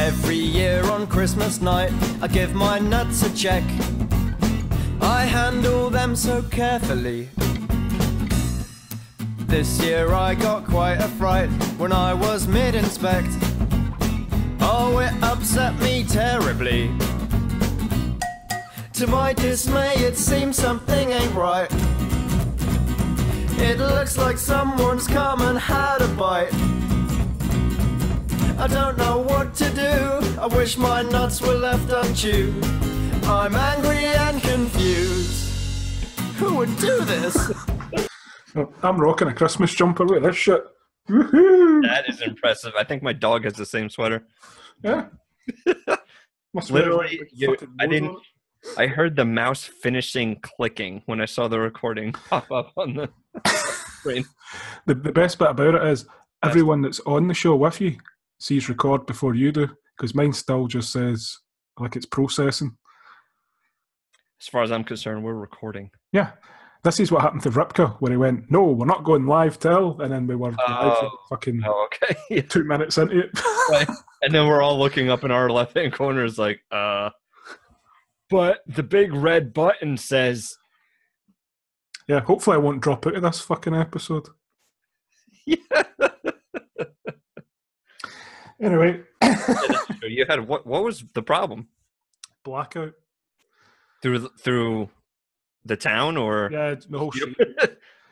Every year on Christmas night, I give my nuts a check. I handle them so carefully. This year I got quite a fright when I was mid-inspect. Oh, it upset me terribly. To my dismay, it seems something ain't right. It looks like someone's come and had a bite. I don't know what to do. I wish my nuts were left unchewed. I'm angry and confused. Who would do this? I'm rocking a Christmas jumper. Look at this shit. Woohoo! That is impressive. I think my dog has the same sweater. Yeah. Literally, I heard the mouse finishing clicking when I saw the recording pop up on the screen. The best bit about it is everyone that's on the show with you sees record before you do, because mine still just says like it's processing. As far as I'm concerned, we're recording. Yeah. This is what happened to Ripka, where he went, no, we're not going live till, and then we were live for fucking 2 minutes into it. Right. And then we're all looking up in our left-hand corners like, but the big red button says... Yeah, hopefully I won't drop out of this fucking episode. Yeah. Anyway. You had, what was the problem? Blackout. Through the town, or? Yeah, the whole shit.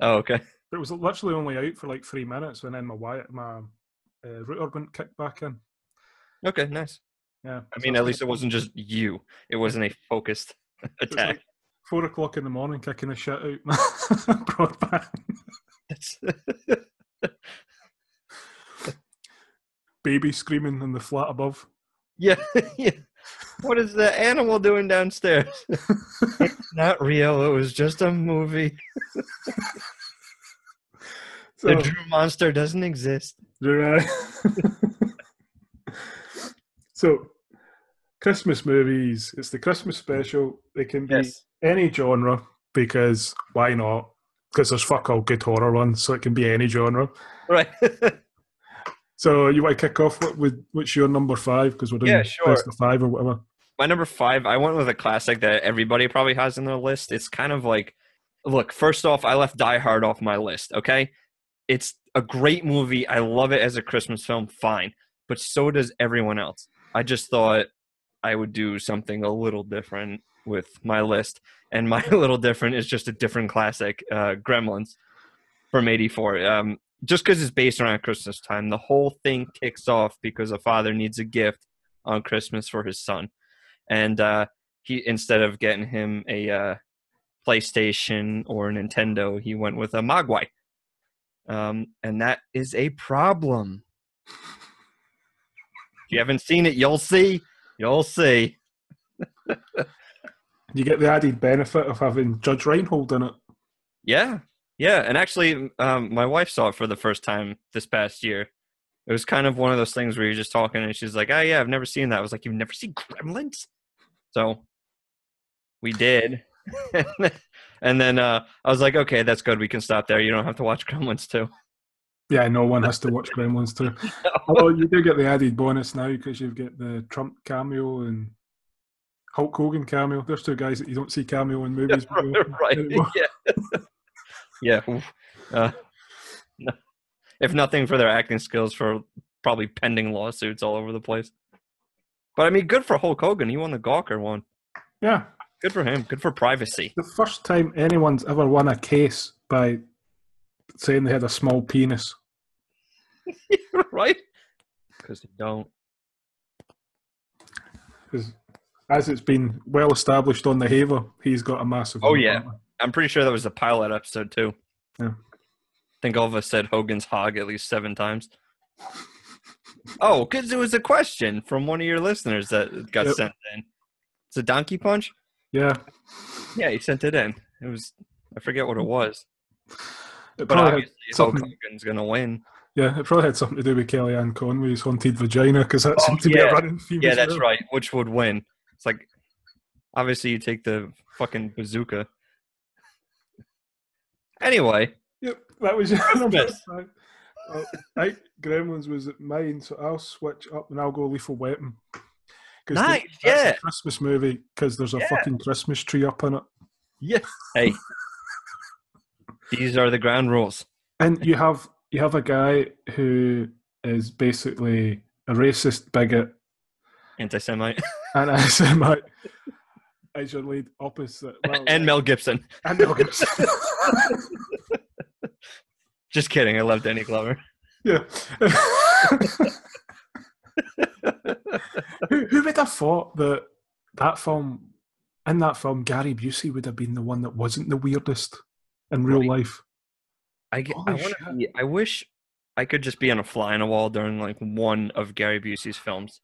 Oh, okay. But it was literally only out for like 3 minutes, and then my router went kick back in. Okay, nice. Yeah. I mean, at least it wasn't just you. It wasn't a focused attack. Like 4 o'clock in the morning kicking the shit out. Broadband. Baby screaming in the flat above. Yeah, yeah. What is the animal doing downstairs? It's not real. It was just a movie. The Drew monster doesn't exist. Right. So, Christmas movies. It's the Christmas special. They can be any genre, because why not? Because there's fuck all good horror ones, so it can be any genre. Right. So you want to kick off with what's your number 5? Because we're doing best of 5 or whatever. My number 5, I went with a classic that everybody probably has in their list. It's kind of like, look, first off, I left Die Hard off my list, okay? It's a great movie. I love it as a Christmas film, fine. But so does everyone else. I just thought I would do something a little different with my list. And my little different is just a different classic, Gremlins from '84. Just because it's based around Christmas time, the whole thing kicks off because a father needs a gift on Christmas for his son. And he, instead of getting him a PlayStation or a Nintendo, he went with a Mogwai. And that is a problem. If you haven't seen it, you'll see. You'll see. You get the added benefit of having Judge Reinhold in it. Yeah. Yeah, and actually, my wife saw it for the first time this past year. It was kind of one of those things where you're just talking, and she's like, oh, yeah, I've never seen that. I was like, you've never seen Gremlins? So we did. And then I was like, okay, that's good. We can stop there. You don't have to watch Gremlins too. Yeah, no one has to watch Gremlins too. No. Although you do get the added bonus now because you've got the Trump cameo and Hulk Hogan cameo. There's 2 guys that you don't see cameo in movies. Right, yeah. Yeah. If nothing for their acting skills, for probably pending lawsuits all over the place. But I mean, good for Hulk Hogan. He won the Gawker one. Yeah. Good for him. Good for privacy. The first time anyone's ever won a case by saying they had a small penis. Right? Because they don't. Because as it's been well established on the Haver, he's got a massive... Oh, yeah. I'm pretty sure that was a pilot episode, too. Yeah. I think all of us said Hogan's hog at least 7 times. Oh, because it was a question from one of your listeners that got sent in. It's a donkey punch? Yeah. Yeah, he sent it in. It was, I forget what it was. But obviously Hulk Hogan's going to win. Yeah, it probably had something to do with Kellyanne Conway's haunted vagina, because that seemed to be a running theme. Yeah, that's right. Which would win? It's like, obviously you take the fucking bazooka. Anyway. Yep, that was your number 5. Gremlins was at mine, so I'll switch up and I'll go Lethal Weapon. Nice, That's yeah. a Christmas movie because there's a fucking Christmas tree up in it. Yeah. Hey, these are the ground rules. And you have a guy who is basically a racist bigot, Anti-Semite, and anti-Semite as your lead opposite. Well, and Mel Gibson. And Mel Gibson. Just kidding. I love Danny Glover. Yeah. Who would have thought that in that film, Gary Busey would have been the one that wasn't the weirdest in real life? I wish I could just be on a fly on a wall during like one of Gary Busey's films,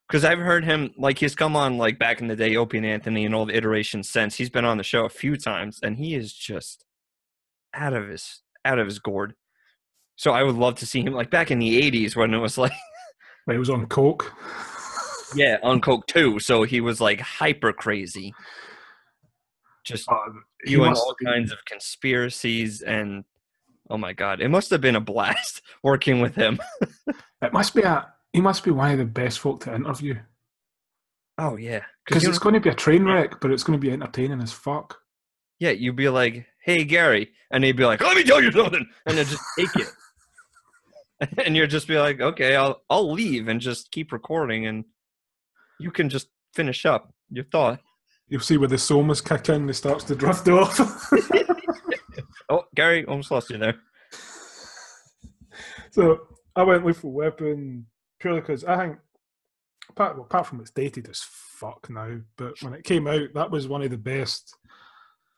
because I've heard him, like, he's come on like back in the day, Opie and Anthony, and all the iterations since. He's been on the show a few times, and he is just out of his gourd. So I would love to see him like back in the 80s when it was like he was on coke. Yeah, on coke too. So he was like hyper crazy, just doing all kinds of conspiracies, and oh my god, it must have been a blast working with him. He must be one of the best folk to interview. Oh yeah, because it's going to be a train wreck, but it's going to be entertaining as fuck. Yeah, you'd be like, "Hey Gary," and he'd be like, "Let me tell you something," and then just take it. And you'd just be like, okay, I'll leave and just keep recording, and you can just finish up your thought. You'll see where the somas kick in and it starts to drift off. Oh, Gary, almost lost you there. So I went Lethal Weapon purely because I think, apart from it's dated as fuck now, but when it came out, that was one of the best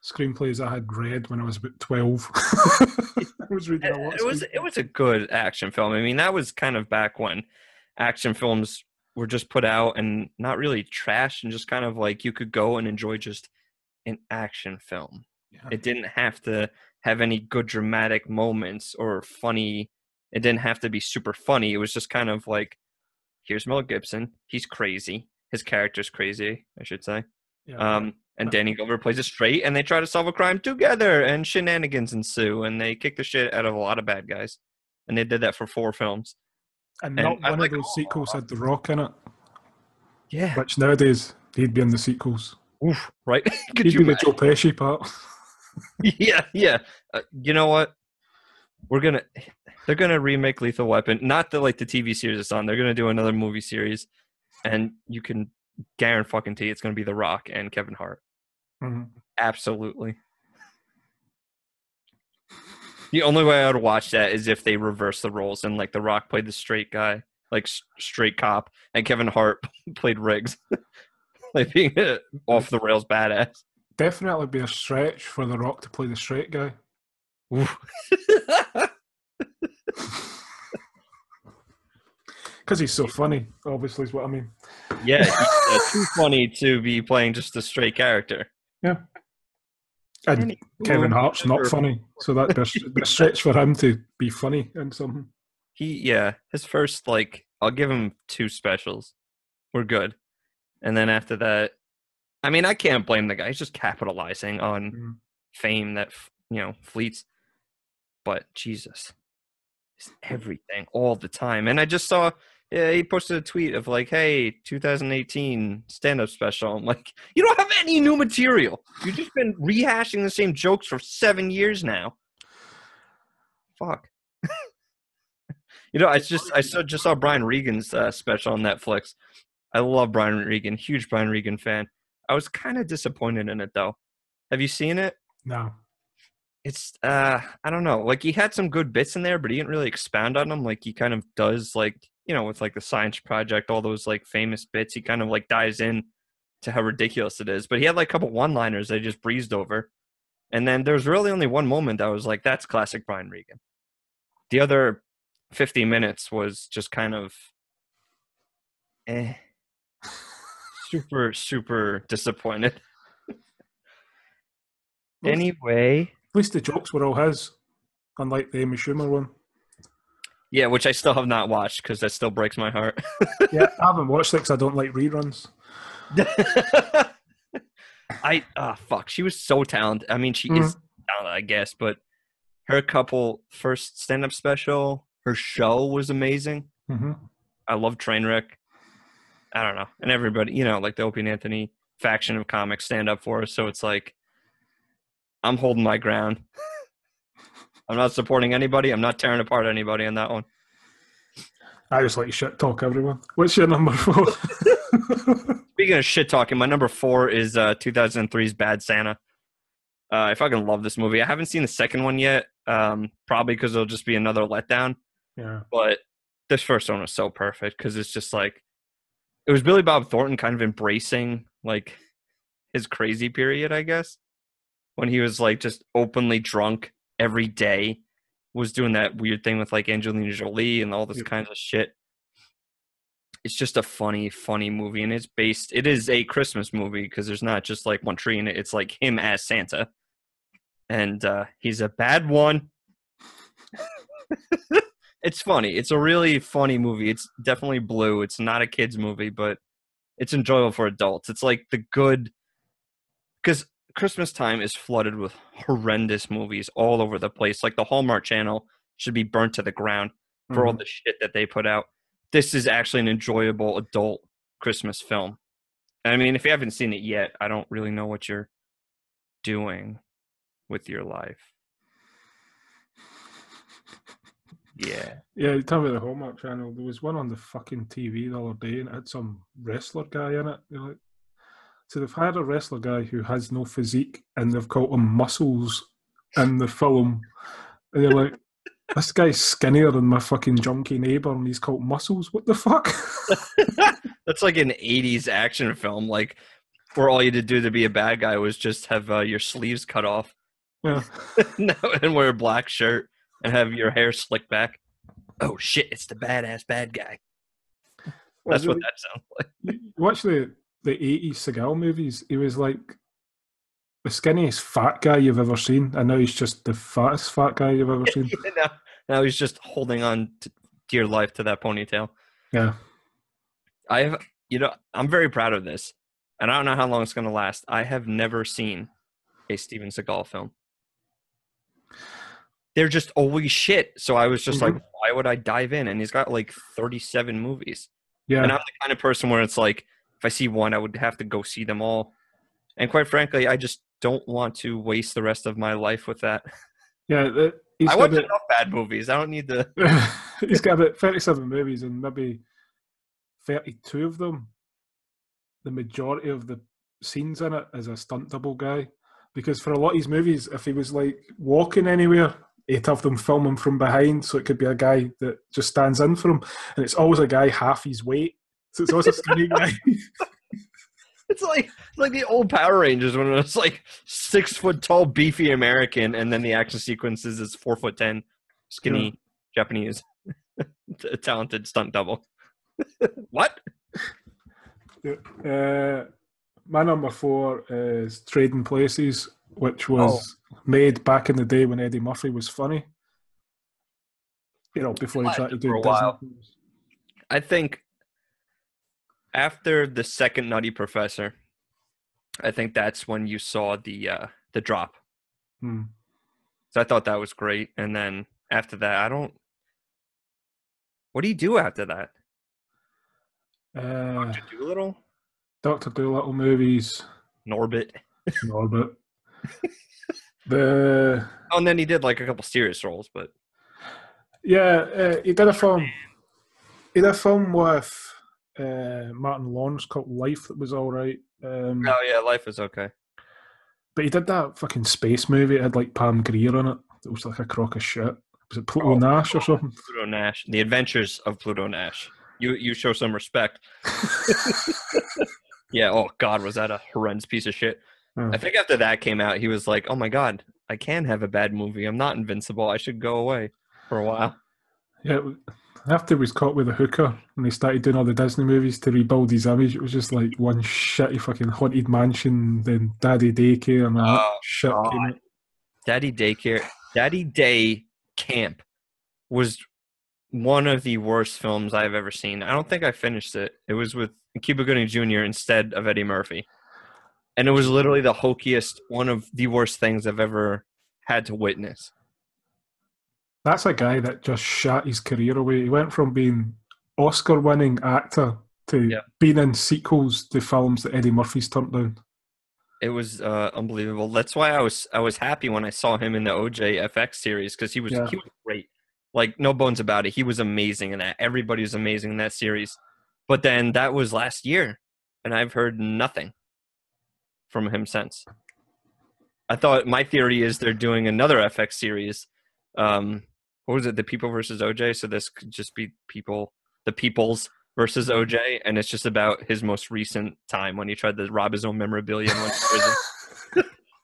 screenplays I had read when I was about 12. I was reading a lot. It was a good action film. I mean, that was kind of back when action films were just put out and not really trashed, and just kind of like you could go and enjoy just an action film. Yeah. It didn't have to have any good dramatic moments or funny. It didn't have to be super funny. It was just kind of like, here's Mel Gibson. He's crazy. His character's crazy, I should say. Yeah. And Danny Glover plays it straight, and they try to solve a crime together, and shenanigans ensue, and they kick the shit out of a lot of bad guys. And they did that for 4 films. And not one of those sequels had The Rock in it. Yeah. Which nowadays, he'd be in the sequels. Oof, right? He'd be the Joe Pesci part. Yeah. You know what? They're gonna remake Lethal Weapon. Not the TV series it's on. They're gonna do another movie series, and you can guarantee it's gonna be The Rock and Kevin Hart. Mm-hmm. Absolutely. The only way I would watch that is if they reverse the roles and like The Rock played the straight guy, like straight cop, and Kevin Hart played Riggs, like being off the rails badass. Definitely be a stretch for The Rock to play the straight guy. Because he's so funny, obviously, is what I mean. Yeah, he's too funny to be playing just a straight character. Yeah. And Kevin Hart's not funny, so that'd be a stretch for him to be funny in something. His first, I'll give him 2 specials. We're good. And then after that, I mean, I can't blame the guy. He's just capitalizing on fame that, fleets. But Jesus, it's everything all the time. And I just saw, he posted a tweet of hey, 2018 stand-up special. I'm like, you don't have any new material. You've just been rehashing the same jokes for 7 years now. Fuck. I just saw Brian Regan's special on Netflix. I love Brian Regan, huge Brian Regan fan. I was kind of disappointed in it though. Have you seen it? No. It's I don't know. He had some good bits in there, but he didn't really expound on them. He kind of does with the Science Project, all those famous bits. He kind of dives in to how ridiculous it is. But he had a couple one-liners that he just breezed over. And then there's really only one moment that was that's classic Brian Regan. The other 50 minutes was just kind of super, super disappointed. Anyway. At least the jokes were all his, unlike the Amy Schumer one. Yeah, which I still have not watched because that still breaks my heart. Yeah, I haven't watched it because I don't like reruns. Fuck. She was so talented. I mean, she is talented, I guess, but her first stand-up special, Her show was amazing. Mm-hmm. I love Trainwreck. I don't know. And everybody, like the Opie and Anthony faction of comics stand up for us. So it's like, I'm holding my ground. I'm not supporting anybody. I'm not tearing apart anybody on that one. I just like shit talk everyone. What's your number 4? Speaking of shit talking, my number 4 is 2003's Bad Santa. I fucking love this movie. I haven't seen the second one yet, probably because it'll just be another letdown. Yeah. But this first one was so perfect because it's just like, it was Billy Bob Thornton kind of embracing like his crazy period, I guess, when he was like just openly drunk every day, was doing that weird thing with like Angelina Jolie and all this kind of shit. It's just a funny movie, and it is a Christmas movie because there's not just like one tree in it. It's like him as Santa, and he's a bad one. It's funny. It's a really funny movie. It's definitely blue. It's not a kid's movie, but it's enjoyable for adults. It's like the good, because Christmas time is flooded with horrendous movies all over the place. Like the Hallmark Channel should be burnt to the ground for all the shit that they put out. This is actually an enjoyable adult Christmas film. I mean, if you haven't seen it yet, I don't really know what you're doing with your life. Yeah. Yeah, you tell me the Hallmark Channel. There was one on the fucking TV the other day, and it had some wrestler guy in it. You're like, so they've hired a wrestler guy who has no physique, and they've called him Muscles in the film. And you're like, this guy's skinnier than my fucking junkie neighbour, and he's called Muscles. What the fuck? That's like an 80s action film, like where all you had to do to be a bad guy was just have your sleeves cut off. Yeah. And wear a black shirt and have your hair slicked back. Oh shit, it's the badass bad guy. That's what that sounds like. You watch the 80s Seagal movies, he was like the skinniest fat guy you've ever seen, and now he's just the fattest fat guy you've ever seen. Now he's just holding on to dear life to that ponytail. Yeah. I'm very proud of this, and I don't know how long it's going to last. I have never seen a Steven Seagal film. They're just always shit. So I was just like, why would I dive in? And he's got like 37 movies. Yeah. And I'm the kind of person where it's like, if I see one, I would have to go see them all. And quite frankly, I just don't want to waste the rest of my life with that. Yeah. I watch enough bad movies. I don't need to. He's got about 37 movies, and maybe 32 of them, the majority of the scenes in it is a stunt double guy. Because for a lot of his movies, if he was like walking anywhere, he'd have them film him from behind, so it could be a guy that just stands in for him, and it's always a guy half his weight, so it's always a skinny guy. It's like the old Power Rangers when it was like 6 foot tall, beefy American, and then the action sequences is 4'10", skinny Japanese, talented stunt double. What? My number 4 is Trading Places, which was made back in the day when Eddie Murphy was funny. Before he tried to do Disney. I think after the second Nutty Professor, I think that's when you saw the drop. So I thought that was great, and then after that, what do you do after that? Dr. Dolittle? Dr. Dolittle movies. Norbit. And then he did like a couple serious roles, but he did a film. He did a film with Martin Lawrence called Life that was all right. Life is okay. But he did that fucking space movie. It had like Pam Grier in it. It was like a crock of shit. Was it Pluto Nash or something? Pluto Nash. The Adventures of Pluto Nash. You show some respect. Yeah, oh God, was that a horrendous piece of shit. I think after that came out, he was like, oh my God, I can have a bad movie. I'm not invincible. I should go away for a while. Yeah, after he was caught with a hooker and he started doing all the Disney movies to rebuild his image, it was just like one shitty fucking Haunted Mansion, then Daddy Daycare and all that shit came out. Daddy Day Camp was one of the worst films I've ever seen. I don't think I finished it. It was with Cuba Gooding Jr. instead of Eddie Murphy. And it was literally the hokiest, one of the worst things I've ever had to witness. That's a guy that just shot his career away. He went from being Oscar-winning actor to Yeah. being in sequels to films that Eddie Murphy's turned down. It was unbelievable. That's why I was happy when I saw him in the OJ FX series because Yeah. he was great. Like no bones about it. He was amazing in that. Everybody was amazing in that series. But then that was last year, and I've heard nothing from him since. I thought my theory is they're doing another FX series. What was it? The People versus OJ. So this could just be the Peoples versus OJ, and it's just about his most recent time when he tried to rob his own memorabilia and went to prison.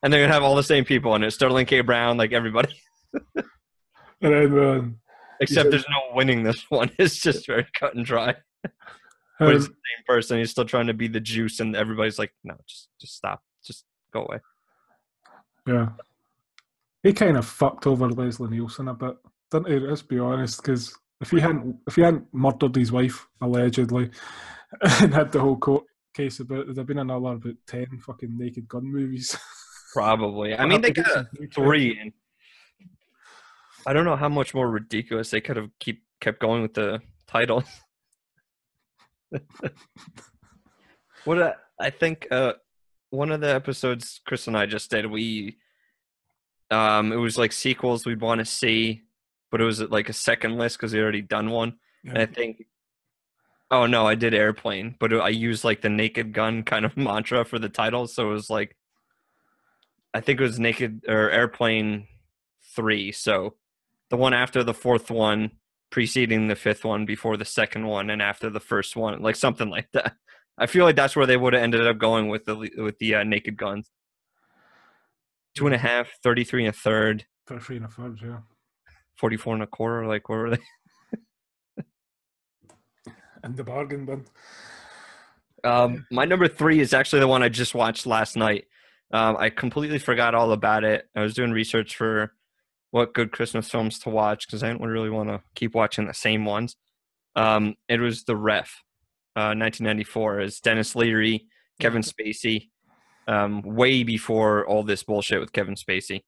And they're gonna have all the same people in it: Sterling K. Brown, like everybody. And then Except there's no winning this one. It's just very cut and dry. But he's the same person. He's still trying to be the juice, and everybody's like, "No, just stop. Just go away." yeah, he kind of fucked over Leslie Nielsen a bit, didn't he? Let's be honest, because if he hadn't murdered his wife allegedly and had the whole court case about it, there'd have been another about 10 fucking Naked Gun movies. Probably. I mean, they got 3. And I don't know how much more ridiculous they could have kept going with the title. I think one of the episodes Chris and I just did, it was like sequels we'd want to see, but it was like a second list because we already done one. Yeah. And I think, oh no, I did Airplane, but I used like the Naked Gun kind of mantra for the title, so it was like, I think it was Airplane 3. So the one after the fourth one, preceding the fifth one, before the second one, and after the first one, like something like that. I feel like that's where they would have ended up going with the Naked Guns. 2.5, 33 1/3. 33 1/3, yeah. 44 1/4. Like, what were they? And the bargain bin. My number 3 is actually the one I just watched last night. I completely forgot all about it. I was doing research for what good Christmas films to watch because I didn't really want to keep watching the same ones. It was The Ref, 1994. It's Dennis Leary, Kevin Spacey, way before all this bullshit with Kevin Spacey.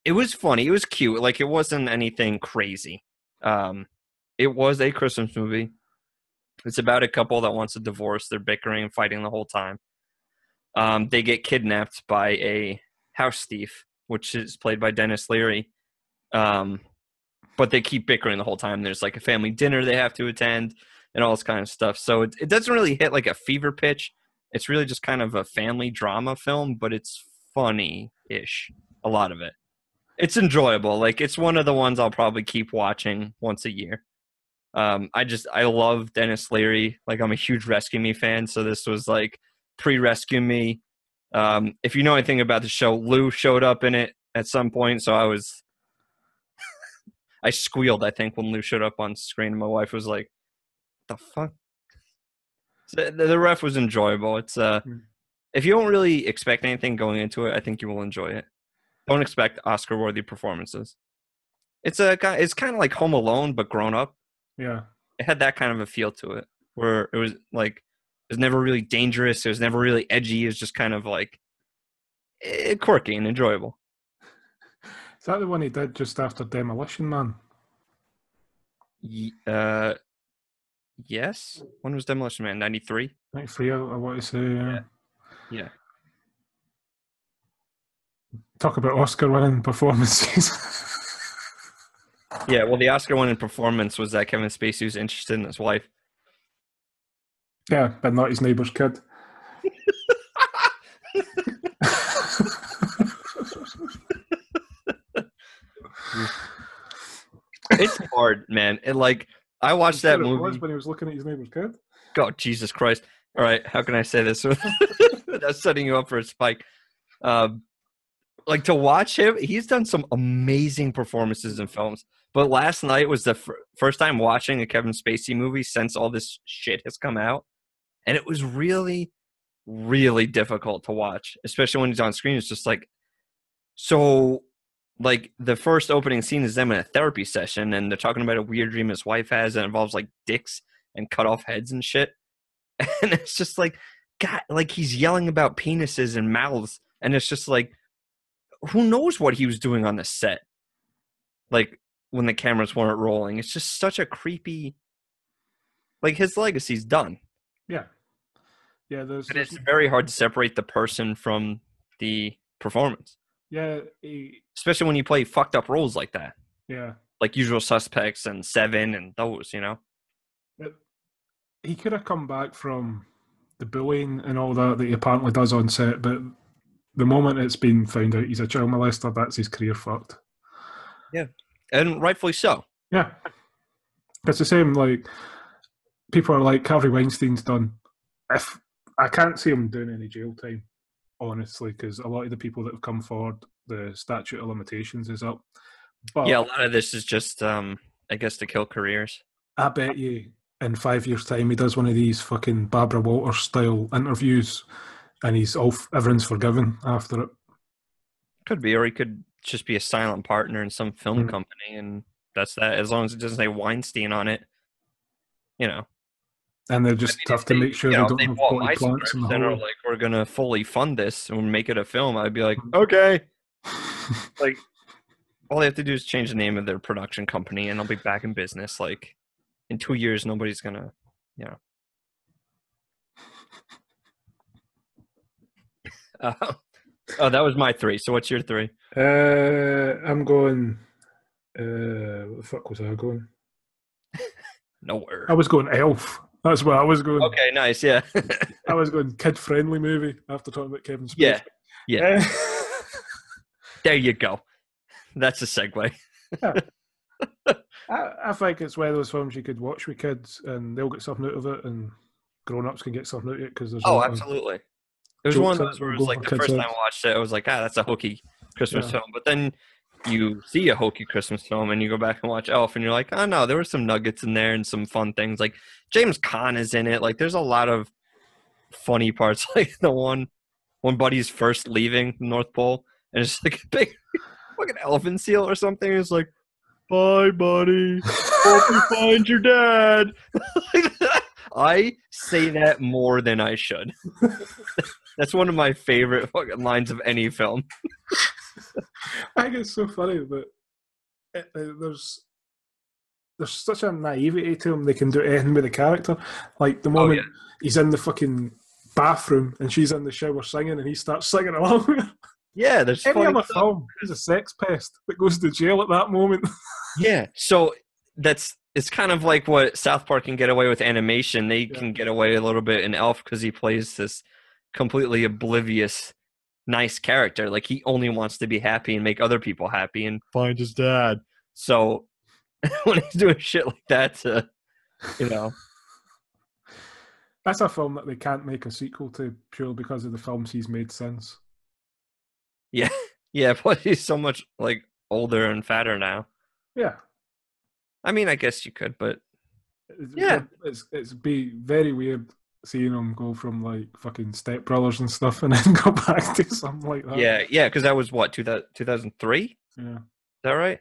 It was funny. It was cute. Like, it wasn't anything crazy. It was a Christmas movie. It's about a couple that wants a divorce. They're bickering and fighting the whole time. They get kidnapped by a house thief, which is played by Dennis Leary. But they keep bickering the whole time. There's like a family dinner they have to attend and all this kind of stuff. So it doesn't really hit like a fever pitch. It's really just kind of a family drama film, but it's funny-ish, a lot of it. It's enjoyable. Like, it's one of the ones I'll probably keep watching once a year. I love Dennis Leary. Like, I'm a huge Rescue Me fan, so this was like pre-Rescue Me. If you know anything about the show, Lou showed up in it at some point, so I squealed, I think, when Lou showed up on screen, and my wife was like, the fuck? So the Ref was enjoyable. It's if you don't really expect anything going into it, I think you will enjoy it. Don't expect Oscar-worthy performances. It's kind of like Home Alone, but grown up. Yeah. It had that kind of a feel to it, where it was like, it was never really dangerous. It was never really edgy. It was just kind of like quirky and enjoyable. Is that the one he did just after Demolition Man? Yes. When was Demolition Man? 93? 93, I want to say. Yeah. Talk about Oscar-winning performances. Yeah, well, the Oscar-winning performance was that Kevin Spacey was interested in his wife. Yeah, but not his neighbour's kid. It's hard, man. I watched that movie. It was when he was looking at his neighbour's kid. God, Jesus Christ. All right, how can I say this without setting you up for a spike? Like, to watch him, he's done some amazing performances in films. But last night was the first time watching a Kevin Spacey movie since all this shit has come out. And it was really, really difficult to watch, especially when he's on screen. It's just like, so, like, the first opening scene is them in a therapy session, and they're talking about a weird dream his wife has that involves, like, dicks and cut off heads and shit. And it's just like, God, like, he's yelling about penises and mouths. And it's just like, who knows what he was doing on the set? Like, when the cameras weren't rolling. It's just such a creepy. Like his legacy's done. Yeah. Yeah, But it's very hard to separate the person from the performance. Yeah. Especially when you play fucked up roles like that. Yeah. Like Usual Suspects and Seven and those, He could have come back from the bullying and all that he apparently does on set, but the moment it's been found out he's a child molester, that's his career fucked. Yeah. And rightfully so. Yeah. It's the same, like, people are like, Harvey Weinstein's done. If I can't see him doing any jail time, honestly, because a lot of the people that have come forward, the statute of limitations is up. But yeah, a lot of this is just, I guess, to kill careers. I bet you in 5 years' time he does one of these fucking Barbara Walters style interviews, and everyone's forgiven after it. Could be, or he could just be a silent partner in some film company, and that's that. As long as it doesn't say Weinstein on it, And they're just tough to make sure they don't have potty plants in the hallway. hallway. Like, we're gonna fully fund this and make it a film. I'd be like, okay. Like, all they have to do is change the name of their production company, and I'll be back in business. Like, in 2 years, nobody's gonna, Oh, that was my 3. So what's your 3? I'm going. What the fuck was I going? Nowhere. I was going Elf. That's what I was going. Okay, nice. Yeah. I was going kid-friendly movie after talking about Kevin Spacey. Yeah. There you go. That's a segue. Yeah. I think it's one of those films you could watch with kids and they'll get something out of it, and grown-ups can get something out of it because there's absolutely. It was one of those where it was like the first time I watched it, I was like, that's a hokey Christmas film. But then you see a hokey Christmas film and you go back and watch Elf and you're like, oh no, there were some nuggets in there and some fun things. Like James Caan is in it. Like there's a lot of funny parts. Like the one when Buddy's first leaving the North Pole and it's like a big fucking elephant seal or something. It's like, bye, Buddy. Hope you find your dad. I say that more than I should. That's one of my favorite fucking lines of any film. I think it's so funny that there's such a naivety to him. They can do anything with the character. Like the moment he's in the fucking bathroom and she's in the shower singing and he starts singing along. Yeah, there's any other film. He's a sex pest that goes to jail at that moment. Yeah, so it's kind of like what South Park can get away with animation. They can get away a little bit in Elf because he plays this completely oblivious, nice character. Like he only wants to be happy and make other people happy and find his dad. So when he's doing shit like that, that's a film that they can't make a sequel to purely because of the films he's made since. Yeah, but he's so much like older and fatter now. Yeah. I mean, I guess you could, but it's be very weird seeing him go from like fucking Step Brothers and stuff and then go back to something like that. Yeah, because that was what, 2003? Yeah. Is that right?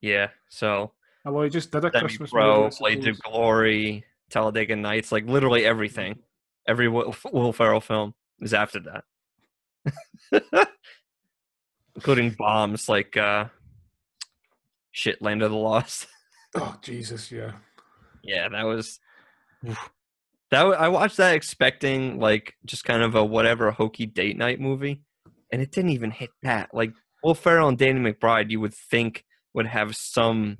Yeah, so. Well, he just did a Christmas movie. Blades of Glory, Talladega Nights, like literally everything. Every Will Ferrell film is after that. Including bombs like Land of the Lost. Oh, Jesus, yeah. Yeah, that was... I watched that expecting like just kind of a whatever hokey date night movie, and it didn't even hit that. Like Will Ferrell and Danny McBride, you would think would have something.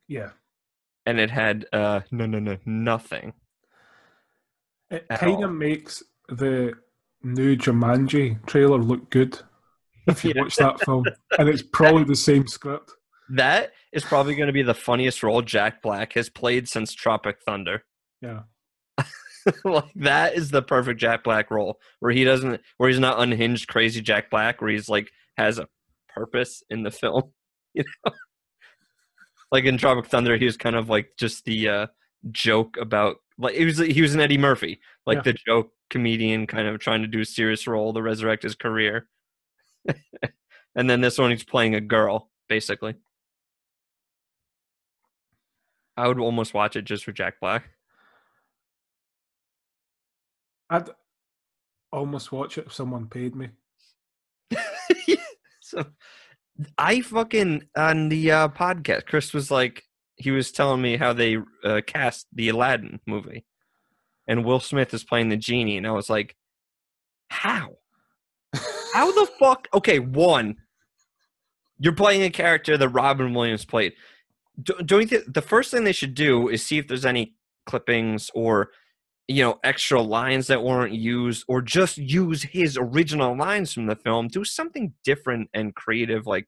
Yeah. And it had nothing. It kind of makes the new Jumanji trailer look good if you watch that film, and it's probably the same script. That is probably going to be the funniest role Jack Black has played since Tropic Thunder. Yeah. Like that is the perfect Jack Black role where he's not unhinged crazy Jack Black, where he's like has a purpose in the film. Like in Tropic Thunder, he was kind of like just the joke about like he was an Eddie Murphy, like the joke comedian kind of trying to do a serious role to resurrect his career. And then this one he's playing a girl, basically. I would almost watch it just for Jack Black. I'd almost watch it if someone paid me. So I fucking on the podcast, Chris was like, he was telling me how they cast the Aladdin movie, and Will Smith is playing the genie, and I was like, how? How the fuck? Okay, one, you're playing a character that Robin Williams played. Don't you think the first thing they should do is see if there's any clippings or, you know, extra lines that weren't used, or just use his original lines from the film. Do something different and creative. Like,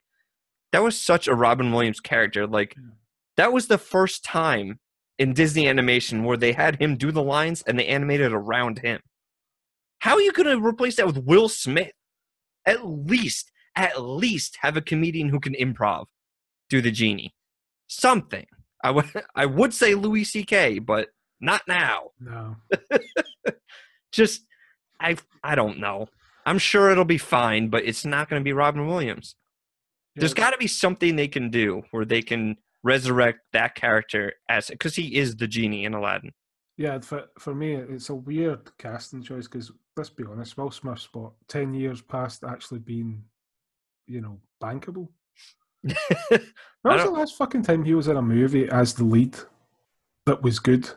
that was such a Robin Williams character. Like, that was the first time in Disney animation where they had him do the lines and they animated around him. How are you going to replace that with Will Smith? At least have a comedian who can improv do the genie. Something. I would say Louis C.K., but not now. No. Just, I don't know. I'm sure it'll be fine, but it's not going to be Robin Williams. Yeah. There's got to be something they can do where they can resurrect that character because he is the genie in Aladdin. Yeah, for me, it's a weird casting choice because, let's be honest, Will Smith's 10 years past actually being, you know, bankable. When was the last fucking time he was in a movie as the lead that was good?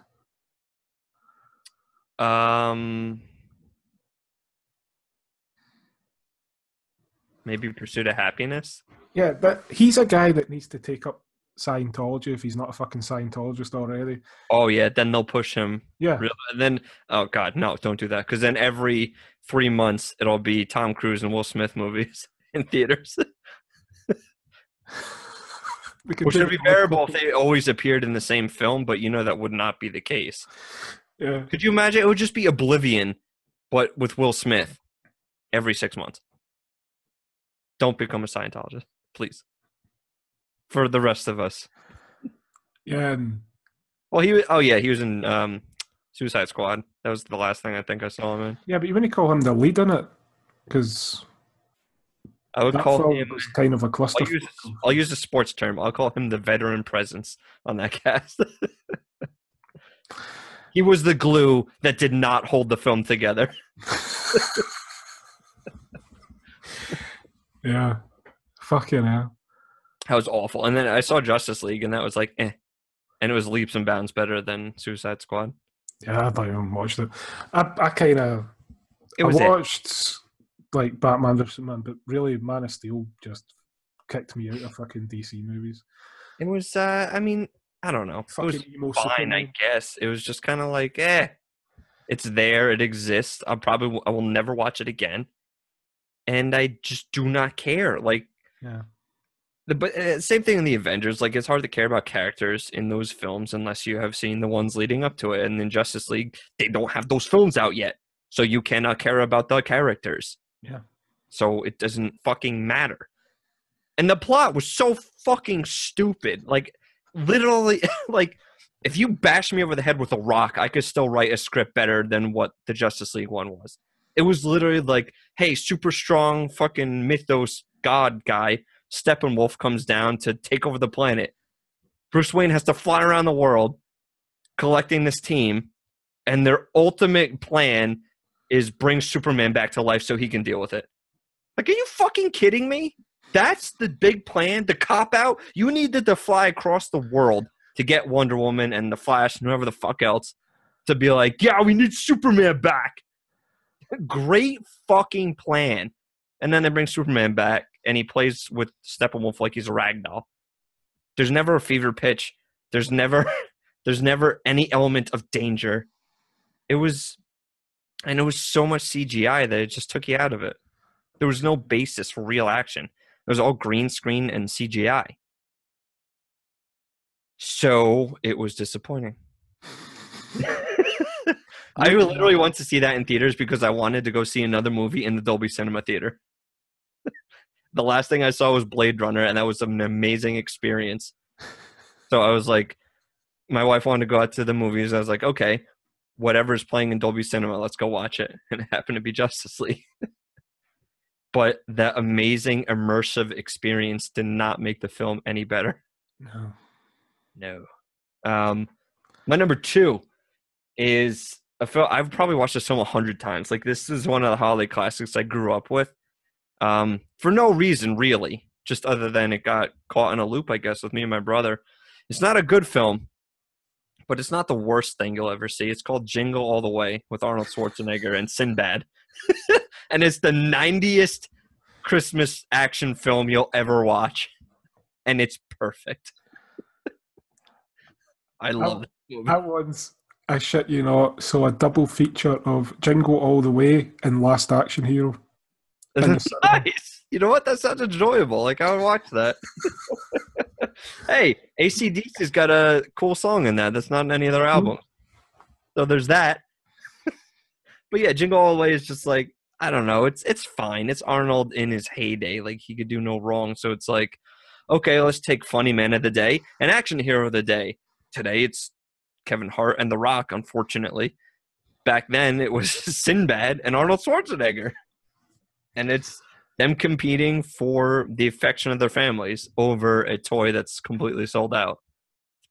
Maybe Pursuit of Happiness? Yeah, but he's a guy that needs to take up Scientology if he's not a fucking Scientologist already. Oh, yeah, then they'll push him. Yeah. And then, oh, God, no, don't do that. Because then every 3 months, it'll be Tom Cruise and Will Smith movies in theaters. Which would be bearable if they always appeared in the same film, but you know that would not be the case. Yeah. Could you imagine? It would just be Oblivion, but with Will Smith every 6 months. Don't become a Scientologist, please. For the rest of us. Yeah. Well, he was in Suicide Squad. That was the last thing I think I saw him in. Yeah, but you wouldn't call him the lead in it, because I would call him kind of a cluster. I'll use a sports term. I'll call him the veteran presence on that cast. He was the glue that did not hold the film together. Yeah. Fucking hell. That was awful. And then I saw Justice League, and that was like, eh. And it was leaps and bounds better than Suicide Squad. Yeah, I don't even watched it. I kind of... I watched, like, Batman vs. Superman, but really, Man of Steel just kicked me out of fucking DC movies. It was, I mean, I don't know. Fucking it was fine, Superman. I guess. It was just kind of like, it's there, it exists. I will never watch it again. And I just do not care. Like, yeah. But same thing in the Avengers. Like, it's hard to care about characters in those films unless you have seen the ones leading up to it. And in Justice League, they don't have those films out yet. So you cannot care about the characters. Yeah. So it doesn't fucking matter. And the plot was so fucking stupid. Like, literally, like, if you bash me over the head with a rock, I could still write a script better than what the Justice League one was. It was literally like, hey, super strong fucking mythos god guy, Steppenwolf, comes down to take over the planet. Bruce Wayne has to fly around the world collecting this team, and their ultimate plan is bring Superman back to life so he can deal with it. Like, are you fucking kidding me? That's the big plan? The cop-out? You needed to fly across the world to get Wonder Woman and the Flash and whoever the fuck else to be like, yeah, we need Superman back. Great fucking plan. And then they bring Superman back, and he plays with Steppenwolf like he's a ragdoll. There's never a fever pitch. There's never any element of danger. It was so much CGI that it just took you out of it. There was no basis for real action. It was all green screen and CGI. So it was disappointing. I literally went to see that in theaters because I wanted to go see another movie in the Dolby Cinema Theater. The last thing I saw was Blade Runner, and that was an amazing experience. So I was like, my wife wanted to go out to the movies. I was like, okay, whatever's playing in Dolby Cinema, let's go watch it. And it happened to be Justice League. But that amazing immersive experience did not make the film any better. No. My number 2 is a film I've probably watched this film 100 times. Like, this is one of the holiday classics I grew up with. for no reason, really, just other than it got caught in a loop, I guess, with me and my brother. It's not a good film, but it's not the worst thing you'll ever see. It's called Jingle All the Way with Arnold Schwarzenegger and Sinbad. And it's the 90th Christmas action film you'll ever watch. And it's perfect. I love it. That one's, I shit you not, so a double feature of Jingle All the Way and Last Action Hero. That's nice. You know what? That sounds enjoyable. Like, I would watch that. Hey, AC/DC's got a cool song in that. That's not in any of their albums. So there's that. But yeah, Jingle All the Way is just like, I don't know. It's fine. It's Arnold in his heyday. Like, he could do no wrong. So it's like, okay, let's take Funny Man of the Day and Action Hero of the Day. Today it's Kevin Hart and The Rock, unfortunately. Back then it was Sinbad and Arnold Schwarzenegger. And it's them competing for the affection of their families over a toy that's completely sold out.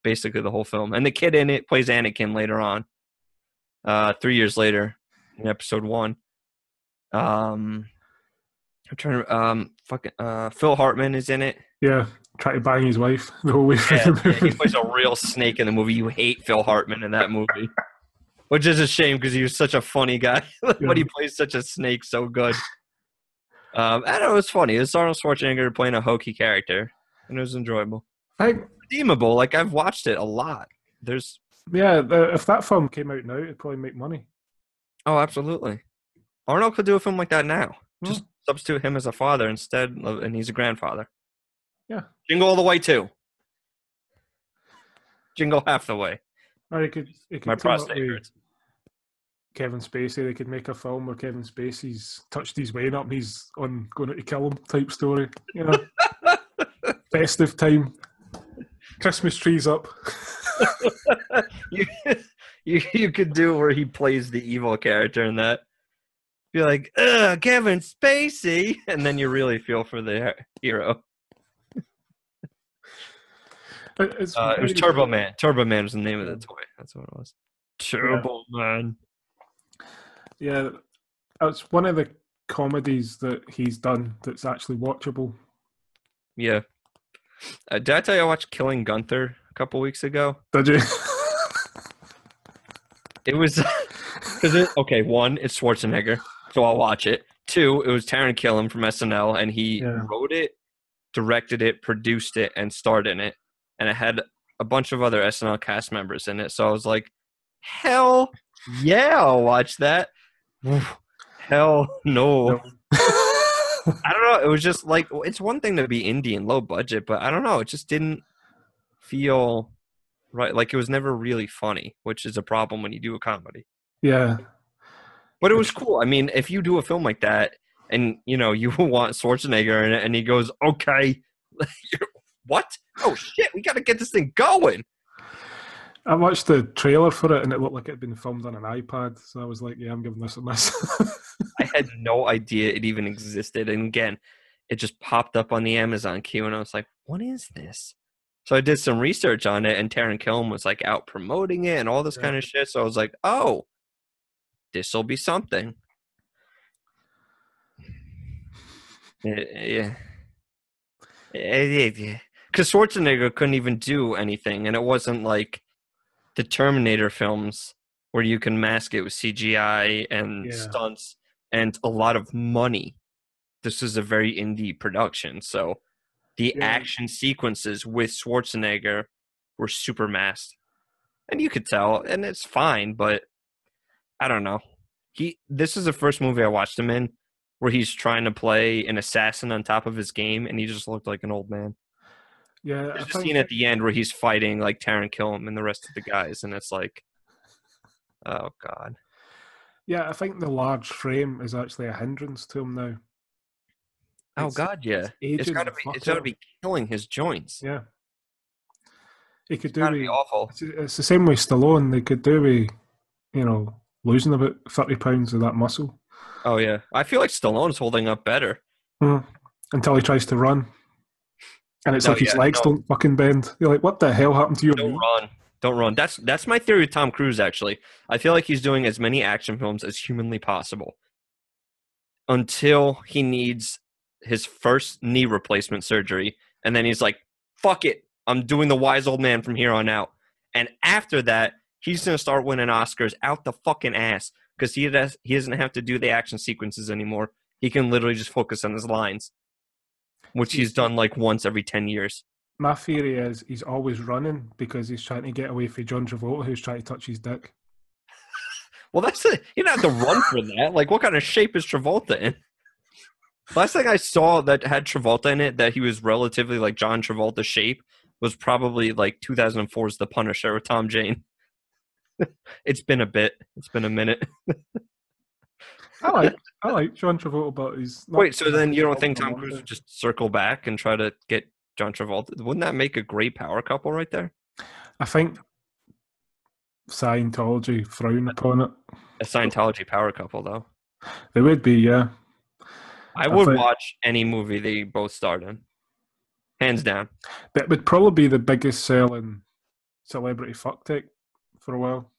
Basically the whole film. And the kid in it plays Anakin later on. 3 years later in episode 1. I'm trying to Phil Hartman is in it. Yeah, try to bang his wife the whole way through the movie. He plays a real snake in the movie. You hate Phil Hartman in that movie. Which is a shame because he was such a funny guy. But he plays such a snake so good. I don't know, it was funny. It was Arnold Schwarzenegger playing a hokey character. And it was enjoyable. Redeemable. Like, I've watched it a lot. If that film came out now, it'd probably make money. Oh, absolutely. Arnold could do a film like that now. Just substitute him as a father instead, and he's a grandfather. Yeah. Jingle All the Way, too. Jingle half the way. Or he could My prostate hurts. Kevin Spacey, they could make a film where Kevin Spacey's touched his weight up and he's going out to kill him type story. You know? Festive time. Christmas trees up. You could do where he plays the evil character in that. Be like, Kevin Spacey, and then you really feel for the hero. It was Turbo Man. Turbo Man was the name of the toy. That's what it was. Turbo Man. Yeah, it's one of the comedies that he's done that's actually watchable. Yeah. Did I tell you I watched Killing Gunther a couple weeks ago? Did you? It was okay. One, it's Schwarzenegger, so I'll watch it. Two, it was Taron Killam from SNL, and he wrote it, directed it, produced it, and starred in it. And it had a bunch of other SNL cast members in it. So I was like, hell yeah, I'll watch that. Hell no. I don't know. It was just like, it's one thing to be indie and low budget, but I don't know. It just didn't feel right. Like, it was never really funny, which is a problem when you do a comedy. Yeah. But it was cool. I mean, if you do a film like that and, you want Schwarzenegger in it and he goes, okay, what? Oh, shit, we got to get this thing going. I watched the trailer for it and it looked like it had been filmed on an iPad. So I was like, yeah, I'm giving this a miss. I had no idea it even existed. And again, it just popped up on the Amazon queue and I was like, what is this? So I did some research on it and Taron Killam was like out promoting it and all this kind of shit. So I was like, oh, this will be something. Yeah. Because Schwarzenegger couldn't even do anything. And it wasn't like the Terminator films where you can mask it with CGI and stunts and a lot of money. This is a very indie production. So the action sequences with Schwarzenegger were super masked. And you could tell, and it's fine, but I don't know. This is the first movie I watched him in where he's trying to play an assassin on top of his game, and he just looked like an old man. Yeah, there's a scene at the end where he's fighting like Taron Killam and the rest of the guys, and it's like, oh god. Yeah, I think the large frame is actually a hindrance to him now. Oh god, yeah. It's gotta be killing his joints. Yeah. He could be awful. It's the same with Stallone. They could do with, losing about 30 pounds of that muscle. Oh yeah. I feel like Stallone's holding up better. Until he tries to run. And it's his legs don't fucking bend. You're like, what the hell happened to your knee? Don't run. That's my theory with Tom Cruise, actually. I feel like he's doing as many action films as humanly possible until he needs his first knee replacement surgery, and then he's like, "Fuck it, I'm doing the wise old man from here on out." And after that, he's gonna start winning Oscars out the fucking ass because he doesn't have to do the action sequences anymore. He can literally just focus on his lines, which he's done like once every 10 years. My theory is he's always running because he's trying to get away from John Travolta, who's trying to touch his dick. Well, that's it. You don't have to run for that. Like, what kind of shape is Travolta in? Last thing I saw that had Travolta in it, that he was relatively like John Travolta shape, was probably like 2004's The Punisher with Tom Jane. It's been a bit. It's been a minute. I like John Travolta, but he's not. Wait, so then you don't think Tom Cruise would just circle back and try to get John Travolta? Wouldn't that make a great power couple right there? I think Scientology frown upon it. A Scientology power couple, though. They would be, yeah. I would watch any movie they both starred in. Hands down. That would probably be the biggest selling celebrity fuck tape for a while.